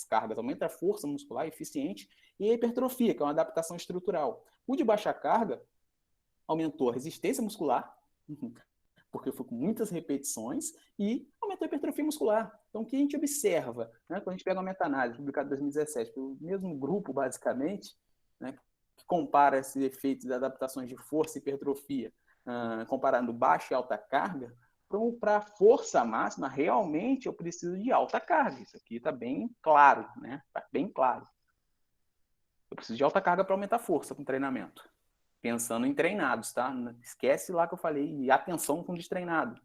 [SPEAKER 1] cargas aumenta a força muscular eficiente, e a hipertrofia, que é uma adaptação estrutural. O de baixa carga aumentou a resistência muscular, porque foi com muitas repetições, e aumentou a hipertrofia muscular. Então, o que a gente observa, né, quando a gente pega uma meta-análise publicada em 2017, pelo mesmo grupo, basicamente, né, que compara esses efeitos de adaptações de força e hipertrofia, comparando baixa e alta carga, para força máxima, realmente eu preciso de alta carga. Isso aqui está bem claro, né? Está bem claro. Eu preciso de alta carga para aumentar a força com treinamento. Pensando em treinados, tá? Esquece lá que eu falei, e atenção com destreinado,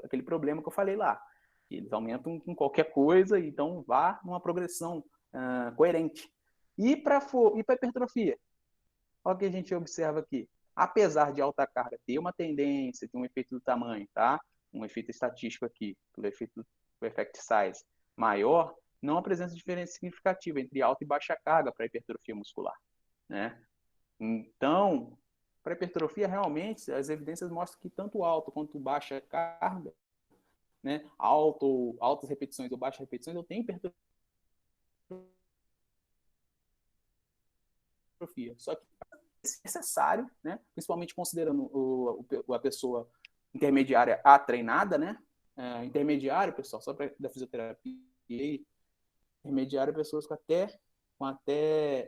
[SPEAKER 1] aquele problema que eu falei lá. Eles aumentam com qualquer coisa, então vá numa progressão coerente. E para hipertrofia, olha o que a gente observa aqui. Apesar de alta carga ter uma tendência, ter um efeito do tamanho, tá? Um efeito estatístico aqui, pelo efeito do effect size maior, não apresenta diferença significativa entre alta e baixa carga para hipertrofia muscular, né? Então, para hipertrofia, realmente, as evidências mostram que tanto alto quanto baixa carga, né, altas repetições ou baixas repetições, eu tenho hipertrofia. Só que é necessário, né, principalmente considerando a pessoa intermediária a treinada, né, intermediário, pessoal, só para da fisioterapia, intermediário, pessoas com até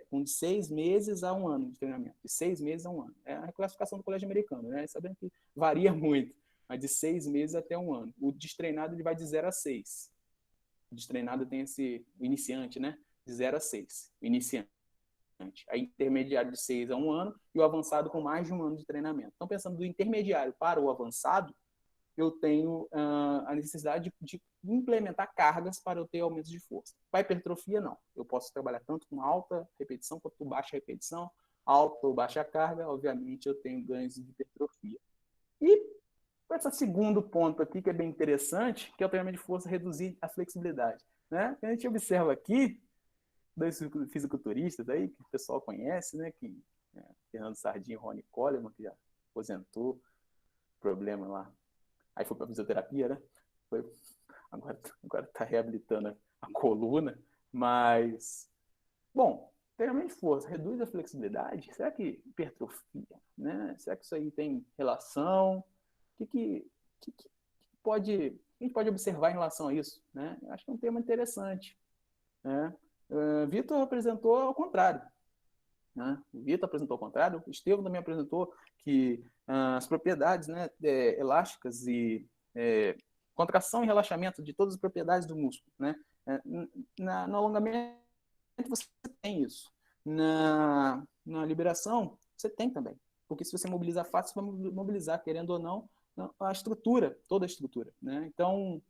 [SPEAKER 1] com de 6 meses a 1 ano de treinamento. De 6 meses a 1 ano. É a classificação do colégio americano, né? Sabendo que varia muito, mas de 6 meses até 1 ano. O destreinado ele vai de 0 a 6. O destreinado tem o iniciante, né? De 0 a 6. O iniciante. Aí intermediário de 6 a 1 ano e o avançado com mais de 1 ano de treinamento. Então, pensando do intermediário para o avançado, eu tenho a necessidade de implementar cargas para eu ter aumentos de força. Para hipertrofia, não. Eu posso trabalhar tanto com alta repetição quanto com baixa repetição, alta ou baixa carga, obviamente eu tenho ganhos de hipertrofia. E esse segundo ponto aqui, que é bem interessante, que é o treinamento de força reduzir a flexibilidade. Né? A gente observa aqui, dois fisiculturistas aí, que o pessoal conhece, né? Que, Fernando Sardinha e Ronnie Coleman, que já aposentou, problema lá. Aí foi para fisioterapia, né? Agora está reabilitando a coluna. Mas, bom, treinamento de força reduz a flexibilidade? Será que hipertrofia? Né? Será que isso aí tem relação? O que a gente pode observar em relação a isso? Né? Eu acho que é um tema interessante. Né? Vitor apresentou ao contrário. Né? O Vitor apresentou ao contrário, o Estevam também apresentou que as propriedades, né, elásticas e contração e relaxamento de todas as propriedades do músculo. Né? No alongamento você tem isso. Na liberação você tem também. Porque se você mobilizar fácil, você vai mobilizar, querendo ou não, a estrutura, toda a estrutura. Né? Então,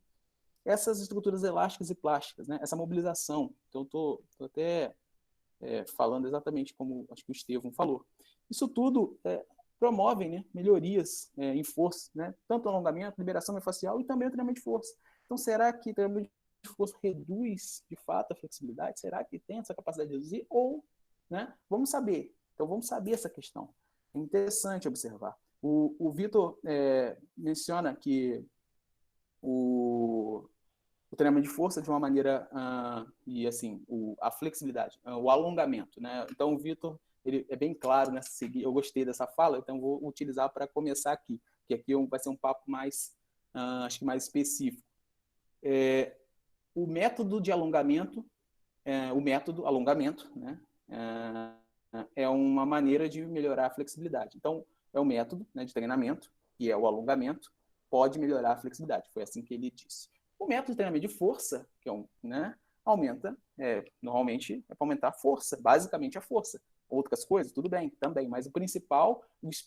[SPEAKER 1] essas estruturas elásticas e plásticas, né? Essa mobilização. Então, estou até falando exatamente como acho que o Estevam falou. Isso tudo promove, né, melhorias em força, né? Tanto o alongamento, liberação miofascial e também o treinamento de força. Então, será que o treinamento de força reduz, de fato, a flexibilidade? Será que tem essa capacidade de reduzir? Ou, né? Vamos saber. Então, vamos saber essa questão. É interessante observar. O Vitor menciona que o treinamento de força de uma maneira e assim a flexibilidade, o alongamento, né? Então o Vitor ele é bem claro nessa seguir. Eu gostei dessa fala, então vou utilizar para começar aqui, que aqui vai ser um papo mais acho que mais específico. O método de alongamento, o método alongamento, né? É uma maneira de melhorar a flexibilidade. Então é um método, né, de treinamento, que é o alongamento, pode melhorar a flexibilidade. Foi assim que ele disse. O método de treinamento de força, que é aumenta, normalmente é para aumentar a força, basicamente a força. Outras coisas, tudo bem, também, mas o principal,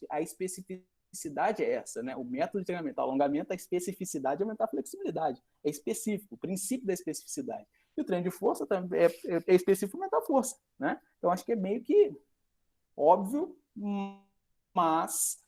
[SPEAKER 1] a especificidade é essa, né? O método de treinamento, alongamento, a especificidade é aumentar a flexibilidade. É específico, o princípio da especificidade. E o treino de força também é específico aumentar a força, né? Então, acho que é meio que óbvio, mas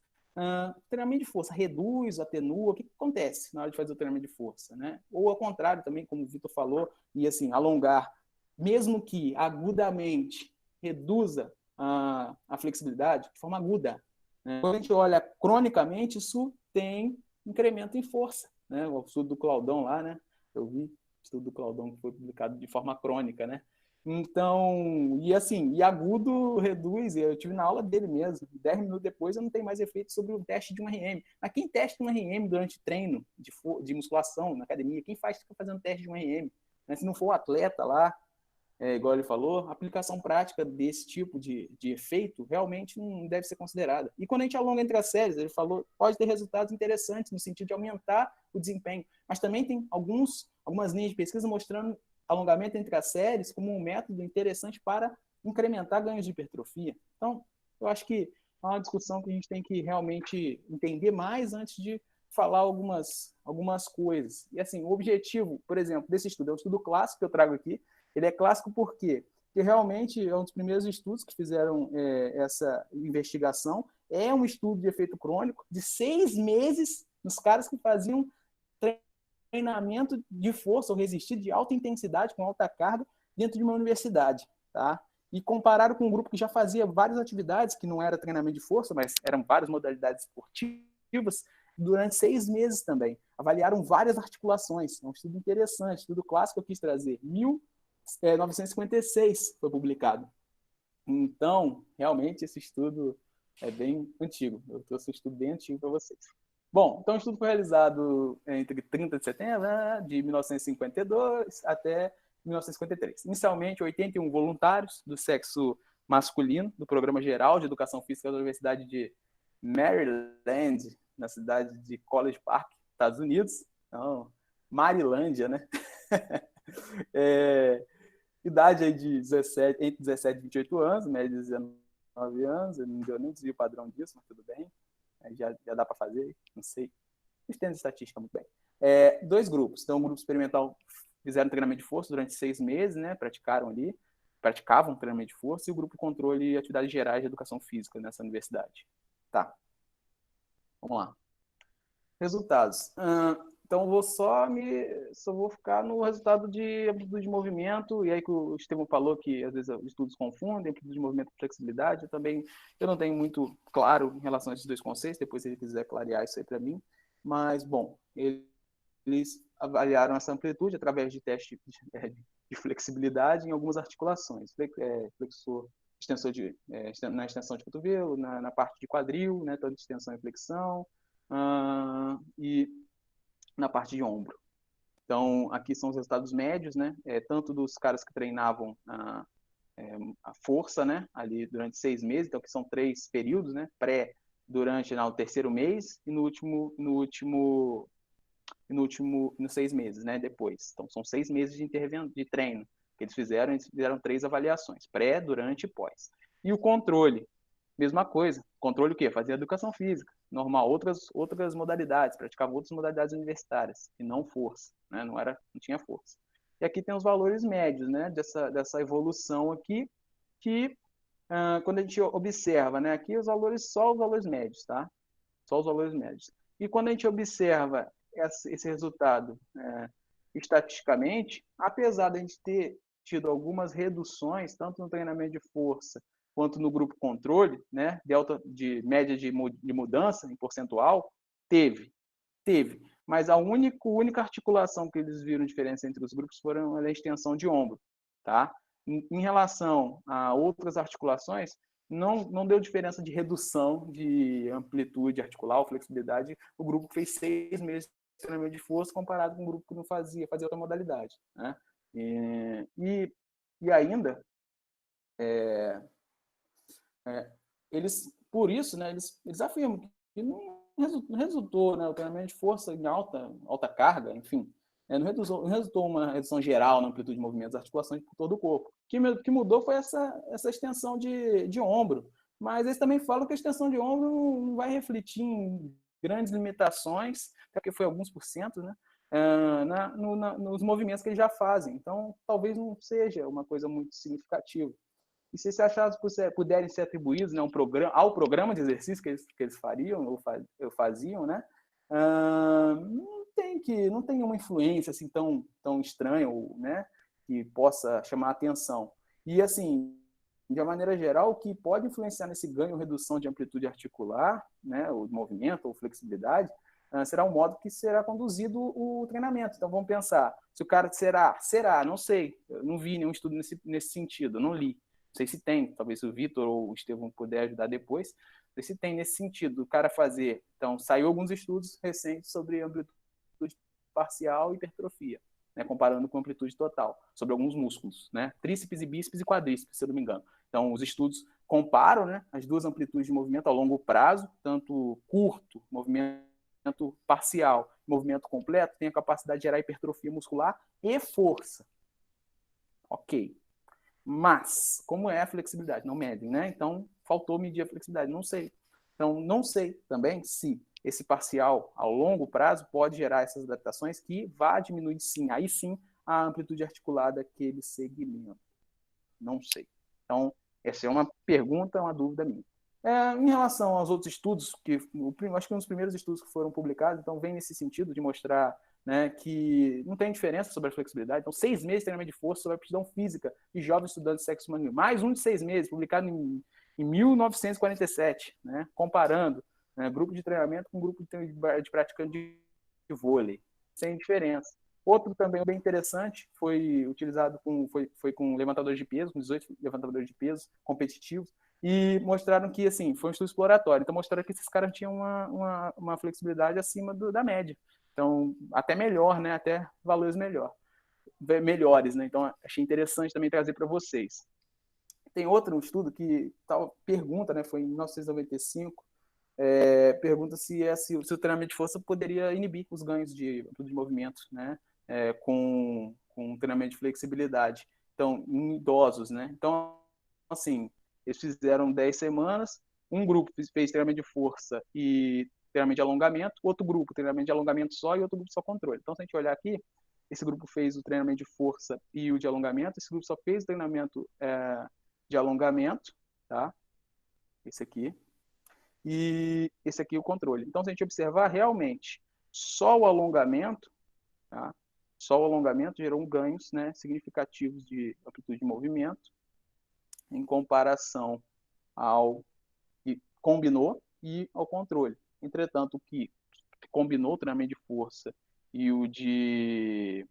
[SPEAKER 1] treinamento de força reduz, atenua, o que acontece na hora de fazer o treinamento de força, né? Ou ao contrário também, como o Vitor falou, e assim, alongar, mesmo que agudamente reduza a flexibilidade, de forma aguda, né? Quando a gente olha cronicamente, isso tem incremento em força, né? O estudo do Claudão lá, né? Eu vi o estudo do Claudão que foi publicado de forma crônica, né? Então, e assim, e agudo reduz, eu tive na aula dele mesmo, 10 minutos depois eu não tenho mais efeito sobre o teste de um RM. Mas quem testa um RM durante treino de musculação na academia, quem fica fazendo teste de um RM? Né? Se não for o atleta lá, igual ele falou, a aplicação prática desse tipo de efeito realmente não deve ser considerada. E quando a gente alonga entre as séries, ele falou, pode ter resultados interessantes no sentido de aumentar o desempenho, mas também tem algumas linhas de pesquisa mostrando alongamento entre as séries como um método interessante para incrementar ganhos de hipertrofia. Então, eu acho que é uma discussão que a gente tem que realmente entender mais antes de falar algumas coisas. E assim, o objetivo, por exemplo, desse estudo, é um estudo clássico que eu trago aqui. Ele é clássico por quê? Porque realmente é um dos primeiros estudos que fizeram essa investigação. É um estudo de efeito crônico de 6 meses nos caras que faziam treinamento de força ou resistido de alta intensidade com alta carga dentro de uma universidade, tá? E compararam com um grupo que já fazia várias atividades, que não era treinamento de força, mas eram várias modalidades esportivas, durante 6 meses também. Avaliaram várias articulações. É um estudo interessante, estudo clássico que eu quis trazer. 1956 foi publicado. Então, realmente, esse estudo é bem antigo. Eu trouxe um estudo bem antigo para vocês. Bom, então o estudo foi realizado entre 30 de setembro de 1952 até 1953. Inicialmente, 81 voluntários do sexo masculino do Programa Geral de Educação Física da Universidade de Maryland, na cidade de College Park, Estados Unidos. Então, Marilândia, né? Idade aí de 17, entre 17 e 28 anos, média de 19 anos, eu não deu nem desvio padrão disso, mas tudo bem. Já dá para fazer, não sei. Entendo estatística muito bem. 2 grupos. Então, o grupo experimental fizeram treinamento de força durante 6 meses, né? Praticavam treinamento de força, e o grupo controle e atividades gerais de educação física nessa universidade. Tá. Vamos lá. Resultados. Então, só vou ficar no resultado de amplitude de movimento, e aí que o Estevão falou que às vezes os estudos confundem amplitude de movimento e flexibilidade. Eu não tenho muito claro em relação a esses 2 conceitos, depois se ele quiser clarear isso aí para mim. Mas, bom, eles avaliaram essa amplitude através de testes de flexibilidade em algumas articulações. Flexor, extensor na extensão de cotovelo, na parte de quadril, né, toda extensão e flexão, e na parte de ombro. Então, aqui são os resultados médios, né, tanto dos caras que treinavam a força, né, ali durante 6 meses, então que são 3 períodos, né, durante o terceiro mês e nos 6 meses, né, depois. Então, são 6 meses de treino que eles fizeram 3 avaliações, pré, durante e pós. E o controle, mesma coisa. Controle o quê? Fazia educação física, normal, outras modalidades, praticava outras modalidades universitárias, e não força, né, não tinha força. E aqui tem os valores médios, né, dessa evolução aqui, que quando a gente observa, né, aqui só os valores médios, tá? Só os valores médios. E quando a gente observa esse resultado estatisticamente, apesar de a gente ter tido algumas reduções, tanto no treinamento de força quanto no grupo controle, né, de média de mudança em percentual, teve. Mas a única articulação que eles viram diferença entre os grupos foram a extensão de ombro, tá? Em relação a outras articulações, não deu diferença de redução de amplitude articular ou flexibilidade. O grupo que fez 6 meses de treinamento de força comparado com o grupo que não fazia outra modalidade, né? E ainda, eles, por isso, né, eles afirmam que não resultou, né, o treinamento de força em alta carga, enfim, não resultou uma redução geral na amplitude de movimentos das articulações por todo o corpo. O que mudou foi essa extensão de ombro. Mas eles também falam que a extensão de ombro não vai refletir em grandes limitações, até porque foi alguns por cento, né, nos movimentos que eles já fazem. Então, talvez não seja uma coisa muito significativa. E se esses achados puderem ser atribuídos, né, ao programa de exercício que eles fariam ou faziam, né, não tem uma influência assim tão estranha, ou, né, que possa chamar a atenção. E, assim, de uma maneira geral, o que pode influenciar nesse ganho ou redução de amplitude articular, né, ou movimento ou flexibilidade, será o modo que será conduzido o treinamento. Então, vamos pensar, se o cara será, não sei, eu não vi nenhum estudo nesse sentido, não li. Não sei se tem, talvez o Vitor ou o Estevão puder ajudar depois. Não sei se tem nesse sentido, o cara fazer. Então, saiu alguns estudos recentes sobre amplitude parcial e hipertrofia, né, comparando com amplitude total, sobre alguns músculos, né, tríceps e bíceps e quadríceps, se eu não me engano. Então, os estudos comparam, né, as duas amplitudes de movimento a longo prazo, tanto curto, movimento parcial, movimento completo, tem a capacidade de gerar hipertrofia muscular e força. Ok. Mas, como é a flexibilidade? Não medem, né? Então, faltou medir a flexibilidade. Não sei. Então, não sei também se esse parcial, ao longo prazo, pode gerar essas adaptações que vá diminuir, sim, aí sim, a amplitude articular daquele segmento. Não sei. Então, essa é uma pergunta, uma dúvida minha. Em relação aos outros estudos, acho que um dos primeiros estudos que foram publicados, então, vem nesse sentido de mostrar, né, que não tem diferença sobre a flexibilidade. Então, 6 meses de treinamento de força sobre a aptidão física de jovens estudantes de sexo masculino. Mais um de 6 meses, publicado em 1947, né, comparando, né, grupo de treinamento com grupo de praticante de vôlei. Sem diferença. Outro também bem interessante foi utilizado foi com levantadores de peso, com 18 levantadores de peso competitivos, e mostraram que, assim, foi um estudo exploratório. Então, mostraram que esses caras tinham uma flexibilidade acima da média. Então, até melhor, né? Até valores melhor. melhores, né? Então, achei interessante também trazer para vocês. Tem outro estudo que pergunta, né? Foi em 1995, pergunta se o treinamento de força poderia inibir os ganhos de movimento, né? Com um treinamento de flexibilidade. Então, em idosos, né? Então, assim, eles fizeram 10 semanas, um grupo fez treinamento de força e treinamento de alongamento, outro grupo treinamento de alongamento só e outro grupo só controle. Então, se a gente olhar aqui, esse grupo fez o treinamento de força e o de alongamento, esse grupo só fez o treinamento de alongamento, tá? Esse aqui. E esse aqui é o controle. Então, se a gente observar, realmente, só o alongamento, tá? Só o alongamento gerou ganhos, né, significativos de amplitude de movimento em comparação ao que combinou e ao controle. Entretanto, o que combinou o treinamento de força e o de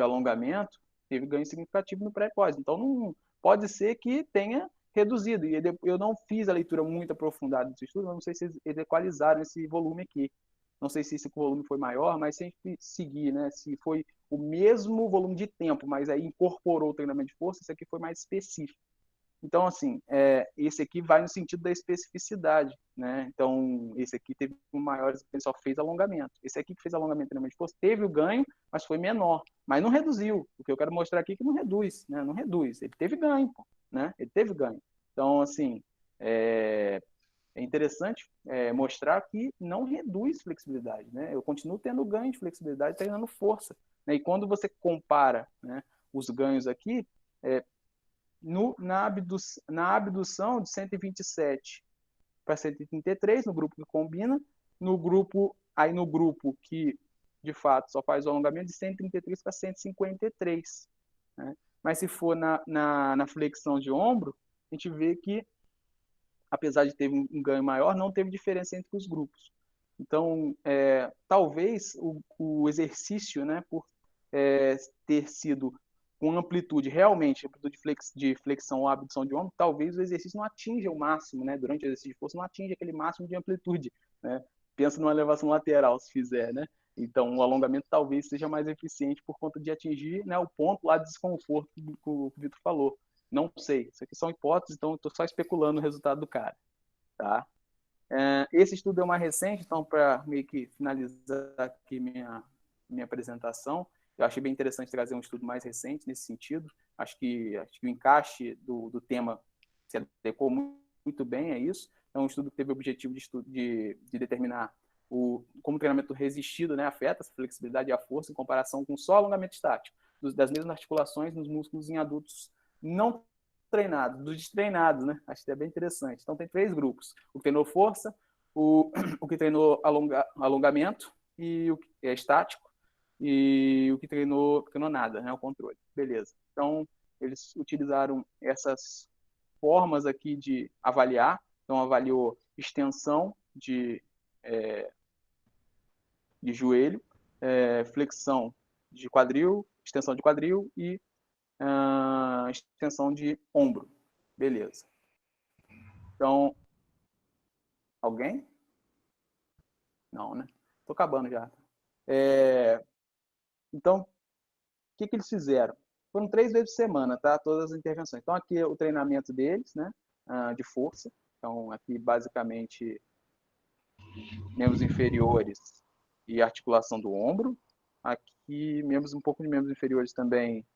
[SPEAKER 1] alongamento teve ganho significativo no pré e pós. Então, não pode ser que tenha reduzido. E eu não fiz a leitura muito aprofundada desse estudo, eu não sei se eles equalizaram esse volume aqui. Não sei se esse volume foi maior, mas se a gente seguir, né, se foi o mesmo volume de tempo, mas aí incorporou o treinamento de força, esse aqui foi mais específico. Então, assim, esse aqui vai no sentido da especificidade, né? Então, esse aqui teve um maior, o pessoal fez alongamento. Esse aqui que fez alongamento treinamento de força teve o ganho, mas foi menor. Mas não reduziu. O que eu quero mostrar aqui é que não reduz, né? Não reduz. Ele teve ganho, né? Ele teve ganho. Então, assim, é interessante mostrar que não reduz flexibilidade, né? Eu continuo tendo ganho de flexibilidade treinando força, né? E quando você compara, né, os ganhos aqui, na abdução de 127 para 133, no grupo que combina, no grupo que de fato só faz o alongamento, de 133 para 153. Né? Mas se for na flexão de ombro, a gente vê que, apesar de ter um ganho maior, não teve diferença entre os grupos. Então, talvez o exercício, né, por ter sido com amplitude, realmente, amplitude de flexão ou abdução de ombro, talvez o exercício não atinja o máximo, né? Durante o exercício de força, não atinja aquele máximo de amplitude, né? Pensa numa elevação lateral, se fizer, né? Então, o alongamento talvez seja mais eficiente por conta de atingir, né, o ponto lá de desconforto que o Vitor falou. Não sei, isso aqui são hipóteses, então estou só especulando o resultado do cara, tá? Esse estudo é mais recente, então, para meio que finalizar aqui minha apresentação, eu achei bem interessante trazer um estudo mais recente nesse sentido. Acho que o encaixe do tema se adequou muito bem a isso. É um estudo que teve o objetivo de determinar como o treinamento resistido, né, afeta a flexibilidade e a força em comparação com só alongamento estático, das mesmas articulações nos músculos em adultos não treinados, dos destreinados, né? Acho que é bem interessante. Então, tem 3 grupos. O que treinou força, o que treinou alongamento e o que é estático, e o que treinou nada, né? O controle. Beleza. Então, eles utilizaram essas formas aqui de avaliar. Então, avaliou extensão de joelho, flexão de quadril, extensão de quadril e extensão de ombro. Beleza. Então, alguém? Não, né? Tô acabando já. Então, o que eles fizeram? Foram 3 vezes por semana, tá? Todas as intervenções. Então, aqui é o treinamento deles, né? De força. Então, aqui, basicamente, membros inferiores e articulação do ombro. Aqui, um pouco de membros inferiores também,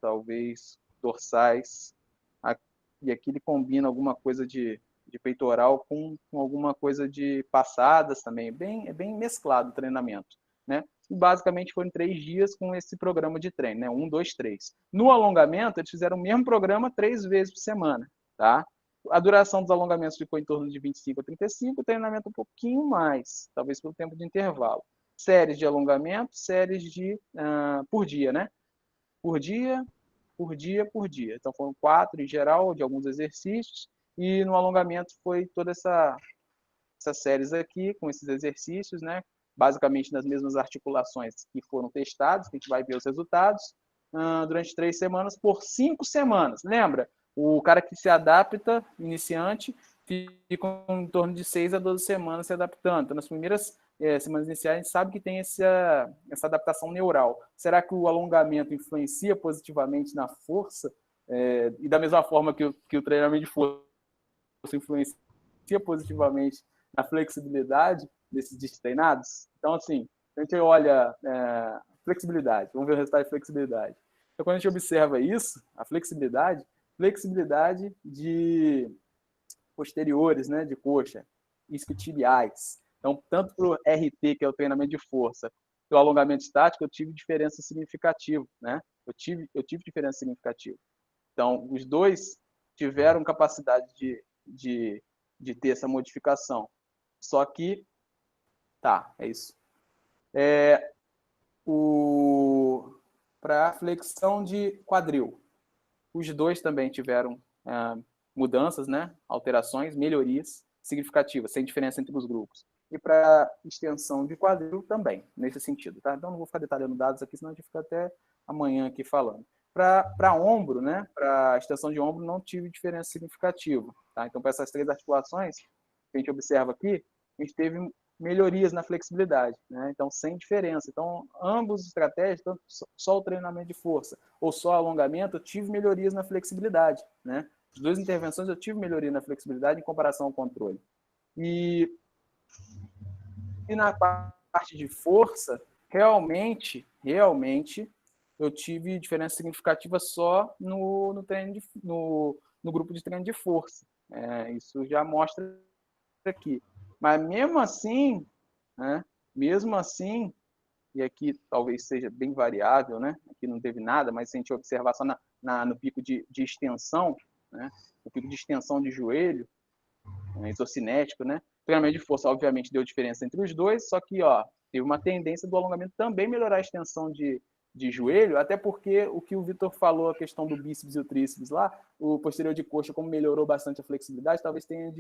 [SPEAKER 1] talvez dorsais. E aqui ele combina alguma coisa de peitoral com alguma coisa de passadas também. É bem mesclado o treinamento, né? E basicamente foram 3 dias com esse programa de treino, né? 1, 2, 3. No alongamento, eles fizeram o mesmo programa 3 vezes por semana, tá? A duração dos alongamentos ficou em torno de 25 a 35, o treinamento um pouquinho mais, talvez pelo tempo de intervalo. Séries de alongamento, séries por dia, né? Por dia. Então foram 4 em geral, de alguns exercícios, e no alongamento foi toda essas séries aqui, com esses exercícios, né? Basicamente nas mesmas articulações que foram testadas, que a gente vai ver os resultados, durante 3 semanas, por 5 semanas. Lembra? O cara que se adapta, iniciante, ficam em torno de 6 a 12 semanas se adaptando. Então, nas primeiras semanas iniciais, a gente sabe que tem essa adaptação neural. Será que o alongamento influencia positivamente na força? E da mesma forma que o treinamento de força influencia positivamente na flexibilidade desses destreinados? Então, assim, a gente olha flexibilidade, vamos ver o resultado de flexibilidade. Então, quando a gente observa isso, a flexibilidade de posteriores, né, de coxa, isquiotibiais. Então, tanto para o RT, que é o treinamento de força, para o alongamento estático, eu tive diferença significativa, né? Eu tive diferença significativa. Então, os dois tiveram capacidade de ter essa modificação. Só que, tá, é isso. Para flexão de quadril, os dois também tiveram mudanças, né? Alterações, melhorias significativas, sem diferença entre os grupos. E para extensão de quadril também, nesse sentido, tá? Então não vou ficar detalhando dados aqui, senão a gente fica até amanhã aqui falando. Para ombro, né? Para extensão de ombro, não tive diferença significativa, tá? Então, para essas três articulações que a gente observa aqui, a gente teve melhorias na flexibilidade, né? Então, sem diferença. Então, ambos os estratégias, tanto só o treinamento de força ou só alongamento, eu tive melhorias na flexibilidade, né? As duas intervenções eu tive melhoria na flexibilidade em comparação ao controle. E na parte de força, realmente, eu tive diferença significativa só no grupo de treino de força. Isso já mostra aqui. Mas mesmo assim, né, e aqui talvez seja bem variável, né? Aqui não teve nada, mas se a gente observar só no pico de extensão, né? O pico de extensão de joelho, isocinético, né? O treinamento de força, obviamente, deu diferença entre os dois, só que, teve uma tendência do alongamento também melhorar a extensão de joelho, até porque o que o Vitor falou, a questão do bíceps e o tríceps lá, o posterior de coxa, como melhorou bastante a flexibilidade, talvez tenha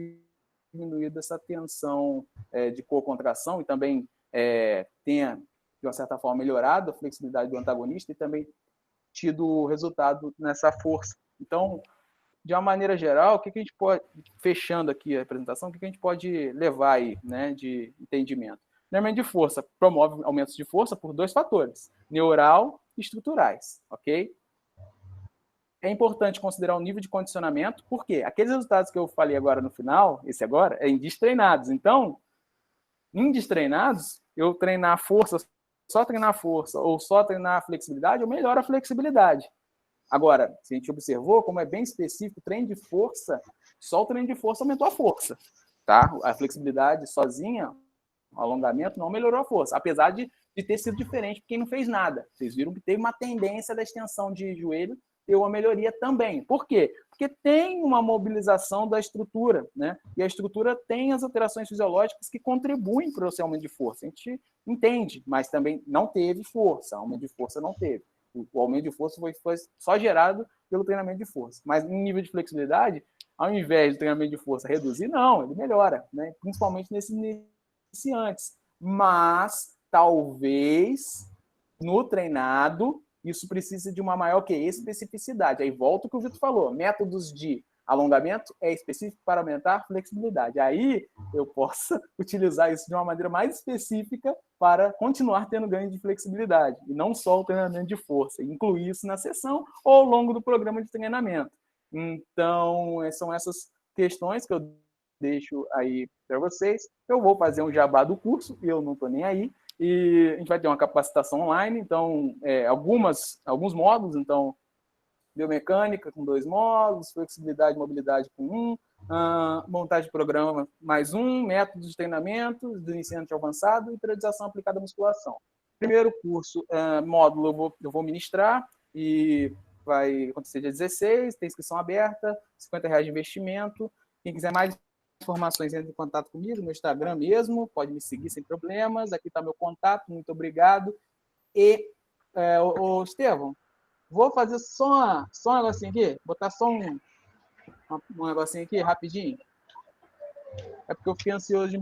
[SPEAKER 1] diminuído essa tensão de co-contração e também tenha, de uma certa forma, melhorado a flexibilidade do antagonista e também tido resultado nessa força. Então, de uma maneira geral, o que a gente pode, fechando aqui a apresentação, o que a gente pode levar aí, né, de entendimento? Treinamento de força promove aumentos de força por dois fatores, neural e estruturais, ok? É importante considerar o nível de condicionamento, porque aqueles resultados que eu falei agora no final, esse agora, é em destreinados. Então, em destreinados, eu treinar força, só treinar força ou só treinar flexibilidade, eu melhoro a flexibilidade. Agora, se a gente observou, como é bem específico, treino de força, só o treino de força aumentou a força, tá? A flexibilidade sozinha, o alongamento, não melhorou a força, apesar de ter sido diferente para quem não fez nada. Vocês viram que teve uma tendência da extensão de joelho ter uma melhoria também. Por quê? Porque tem uma mobilização da estrutura, né? E a estrutura tem as alterações fisiológicas que contribuem para esse aumento de força. A gente entende, mas também não teve força, aumento de força não teve. O aumento de força foi só gerado pelo treinamento de força. Mas em nível de flexibilidade, ao invés do treinamento de força reduzir, não, ele melhora, né? Principalmente nesses iniciantes. Mas talvez no treinado isso precisa de uma maior especificidade. Aí volta o que o Vitor falou, métodos de alongamento é específico para aumentar a flexibilidade. Aí eu posso utilizar isso de uma maneira mais específica para continuar tendo ganho de flexibilidade, e não só o treinamento de força, incluir isso na sessão ou ao longo do programa de treinamento. Então, são essas questões que eu deixo aí para vocês. Eu vou fazer um jabá do curso, e eu não estou nem aí, e a gente vai ter uma capacitação online, então, alguns módulos, então, biomecânica com 2 módulos, flexibilidade e mobilidade com 1, montagem de programa mais 1, métodos de treinamento do iniciante avançado e periodização aplicada à musculação. Primeiro curso, módulo eu vou ministrar e vai acontecer dia 16, tem inscrição aberta, R$50 de investimento. Quem quiser mais informações, entre em contato comigo no Instagram mesmo, pode me seguir sem problemas, aqui está meu contato, muito obrigado. E, Estevão, vou fazer só um negocinho aqui, botar só um negocinho aqui, rapidinho. É porque eu fiquei ansioso de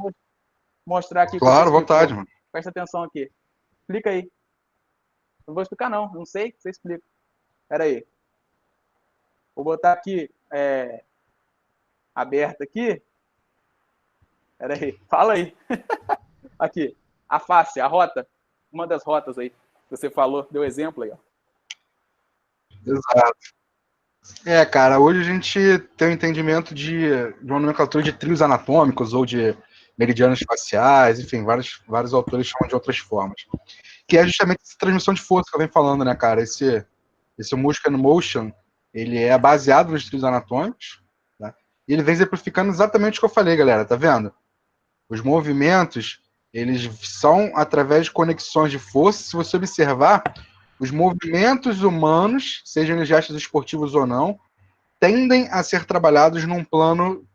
[SPEAKER 1] mostrar aqui o que você
[SPEAKER 2] Claro,
[SPEAKER 1] explicou.
[SPEAKER 2] vontade, mano.
[SPEAKER 1] Presta atenção aqui. Explica aí. Não vou explicar, não sei, você explica. Espera aí. Vou botar aqui, aberto aqui, Pera aí, fala aí. Aqui, a face, a rota, uma das rotas aí que você falou, deu exemplo aí, ó.
[SPEAKER 2] Exato. Cara, hoje a gente tem um entendimento de uma nomenclatura de trios anatômicos ou de meridianos faciais, enfim, vários autores chamam de outras formas. Que é justamente essa transmissão de força que eu venho falando, né, cara? Esse Muscle and Motion, ele é baseado nos trios anatômicos, né? E ele vem exemplificando exatamente o que eu falei, galera, tá vendo? Os movimentos, eles são através de conexões de força. Se você observar, os movimentos humanos, sejam eles gestos esportivos ou não, tendem a ser trabalhados num plano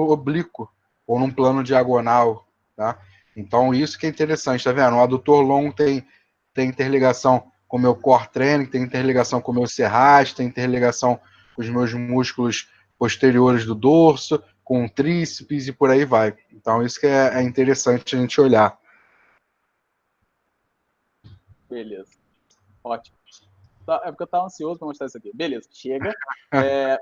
[SPEAKER 2] oblíquo ou num plano diagonal, tá? Então isso que é interessante, tá vendo? O adutor longo tem interligação com o meu core training, tem interligação com o meu serraste, tem interligação com os meus músculos posteriores do dorso, com o tríceps e por aí vai. Então isso que é interessante a gente olhar.
[SPEAKER 1] Beleza, ótimo. É porque eu estava ansioso para mostrar isso aqui. Beleza, chega.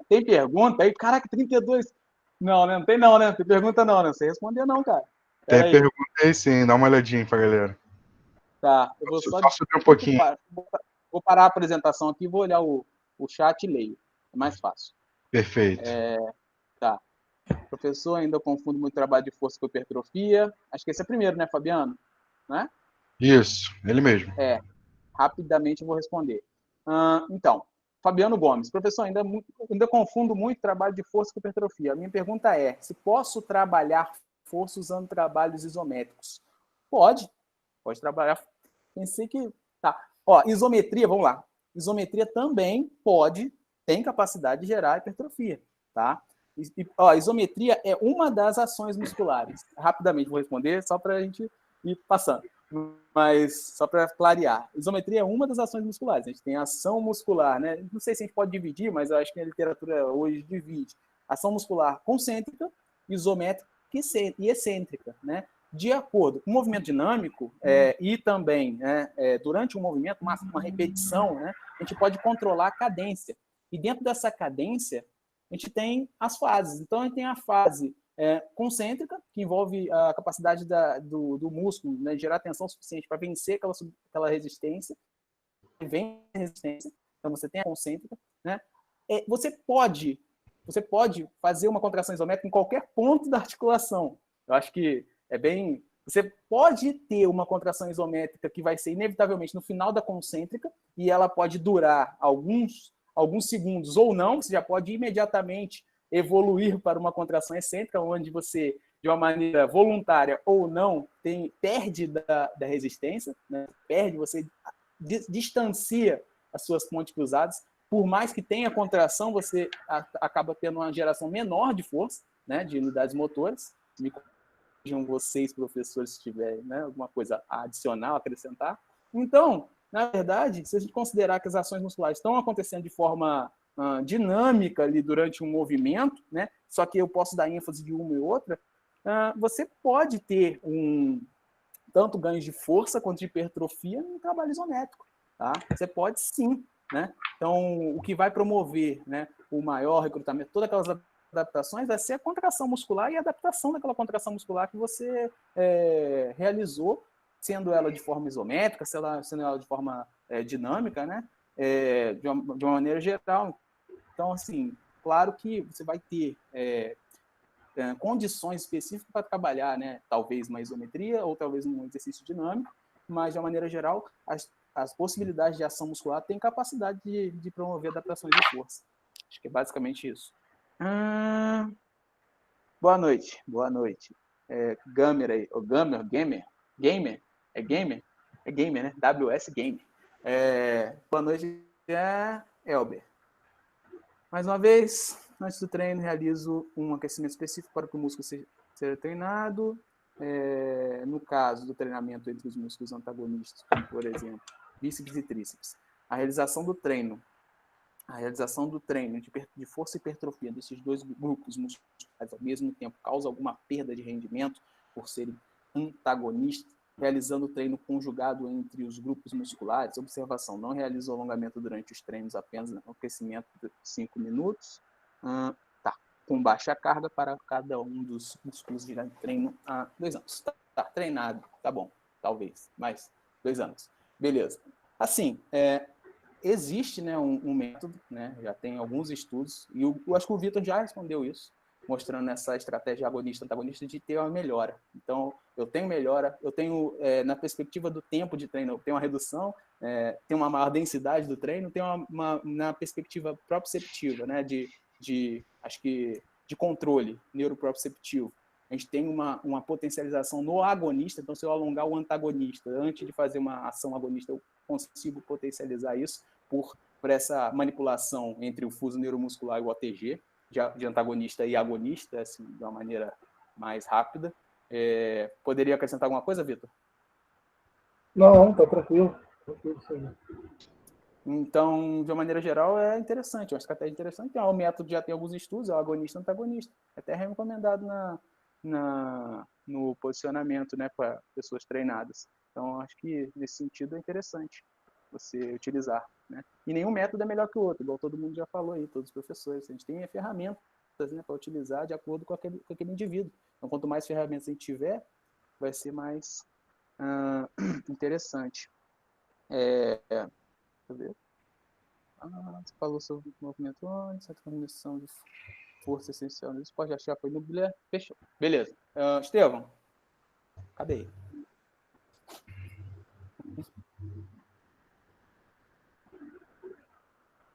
[SPEAKER 1] Tem pergunta aí? Caraca, 32. Não, né? Não tem não, né? Tem pergunta não, né? Você responder não, cara.
[SPEAKER 2] Tem
[SPEAKER 1] Pera aí.
[SPEAKER 2] pergunta aí sim, dá uma olhadinha pra galera.
[SPEAKER 1] Tá, eu vou só
[SPEAKER 2] subir um pouquinho.
[SPEAKER 1] Vou parar a apresentação aqui, vou olhar o chat e leio. É mais fácil.
[SPEAKER 2] Perfeito.
[SPEAKER 1] Tá. Professor, ainda confundo muito trabalho de força com hipertrofia. Acho que esse é primeiro, né, Fabiano? Né?
[SPEAKER 2] Isso, ele mesmo.
[SPEAKER 1] Rapidamente eu vou responder. Então, Fabiano Gomes, professor, ainda confundo muito trabalho de força com hipertrofia. A minha pergunta é, se posso trabalhar força usando trabalhos isométricos? Pode trabalhar. Pensei que... Tá. Ó, isometria, vamos lá. Isometria também tem capacidade de gerar hipertrofia, tá? Isometria é uma das ações musculares. Rapidamente vou responder, só para a gente ir passando. Mas só para clarear, isometria é uma das ações musculares. A gente tem ação muscular, né? Não sei se a gente pode dividir, mas eu acho que a literatura hoje divide. Ação muscular concêntrica, isométrica e excêntrica, né? De acordo com o movimento dinâmico e também durante um movimento, uma repetição, né? A gente pode controlar a cadência. E dentro dessa cadência, a gente tem as fases. Então, a gente tem a fase concêntrica, que envolve a capacidade do músculo, né, de gerar tensão suficiente para vencer aquela resistência. Vem a resistência, então você tem a concêntrica. Né? Você pode fazer uma contração isométrica em qualquer ponto da articulação. Eu acho que é bem... Você pode ter uma contração isométrica que vai ser inevitavelmente no final da concêntrica, e ela pode durar alguns segundos ou não, você já pode imediatamente evoluir para uma contração excêntrica, onde você, de uma maneira voluntária ou não, perde da resistência, né? Você distancia as suas pontes cruzadas. Por mais que tenha contração, você acaba tendo uma geração menor de força, né, de unidades motoras. Me corrijam vocês, professores, se tiverem, né, alguma coisa adicional, acrescentar. Então, na verdade, se a gente considerar que as ações musculares estão acontecendo de forma dinâmica ali durante um movimento, né, só que eu posso dar ênfase de uma e outra, você pode ter tanto ganhos de força quanto de hipertrofia no trabalho isométrico. Tá? Você pode sim. Né? Então, o que vai promover, né, o maior recrutamento, todas aquelas adaptações, vai ser a contração muscular e a adaptação daquela contração muscular que você realizou, sendo ela de forma isométrica, sendo ela de forma dinâmica, né? De uma maneira geral. Então, assim, claro que você vai ter condições específicas para trabalhar, né? Talvez uma isometria ou talvez um exercício dinâmico, mas de uma maneira geral, as possibilidades de ação muscular têm capacidade de promover adaptações de força. Acho que é basicamente isso. Boa noite. Gamer aí, o Gamer? É Gamer? É Gamer, né? WS Gamer. Boa noite, Elber. Mais uma vez, antes do treino, realizo um aquecimento específico para que o músculo seja treinado. No caso do treinamento entre os músculos antagonistas, como, por exemplo, bíceps e tríceps, a realização do treino de força e hipertrofia desses dois grupos musculares ao mesmo tempo causa alguma perda de rendimento por serem antagonistas, realizando o treino conjugado entre os grupos musculares. Observação, não realiza o alongamento durante os treinos, apenas no aquecimento de 5 minutos. Tá. com baixa carga para cada um dos músculos de treino há 2 anos. Tá treinado, tá bom, talvez, mas 2 anos. Beleza. Assim, existe, né, um método, né, já tem alguns estudos, e eu acho que o Vitor já respondeu isso, mostrando essa estratégia agonista-antagonista de ter uma melhora. Então, eu tenho melhora, eu tenho, na perspectiva do tempo de treino, eu tenho uma redução, tenho uma maior densidade do treino, tenho na perspectiva proprioceptiva, né, acho que, de controle neuroproprioceptivo. A gente tem uma potencialização no agonista, então se eu alongar o antagonista antes de fazer uma ação agonista, eu consigo potencializar isso por essa manipulação entre o fuso neuromuscular e o OTG, de antagonista e agonista, assim, de uma maneira mais rápida. Poderia acrescentar alguma coisa, Vitor?
[SPEAKER 3] Não, tá tranquilo.
[SPEAKER 1] Então, de uma maneira geral, é interessante, é uma estratégia interessante. O método já tem alguns estudos, é o agonista e antagonista. É até recomendado no posicionamento, né, para pessoas treinadas. Então, acho que nesse sentido é interessante você utilizar, né? E nenhum método é melhor que o outro, igual todo mundo já falou aí, todos os professores. A gente tem ferramentas, né, para utilizar de acordo com aquele indivíduo. Então, quanto mais ferramentas a gente tiver, vai ser mais interessante. Deixa eu ver. Você falou sobre o movimento antes, a transmissão de força essencial no esporte, achar foi no Guilherme. Fechou. Beleza. Estevão, cadê ele?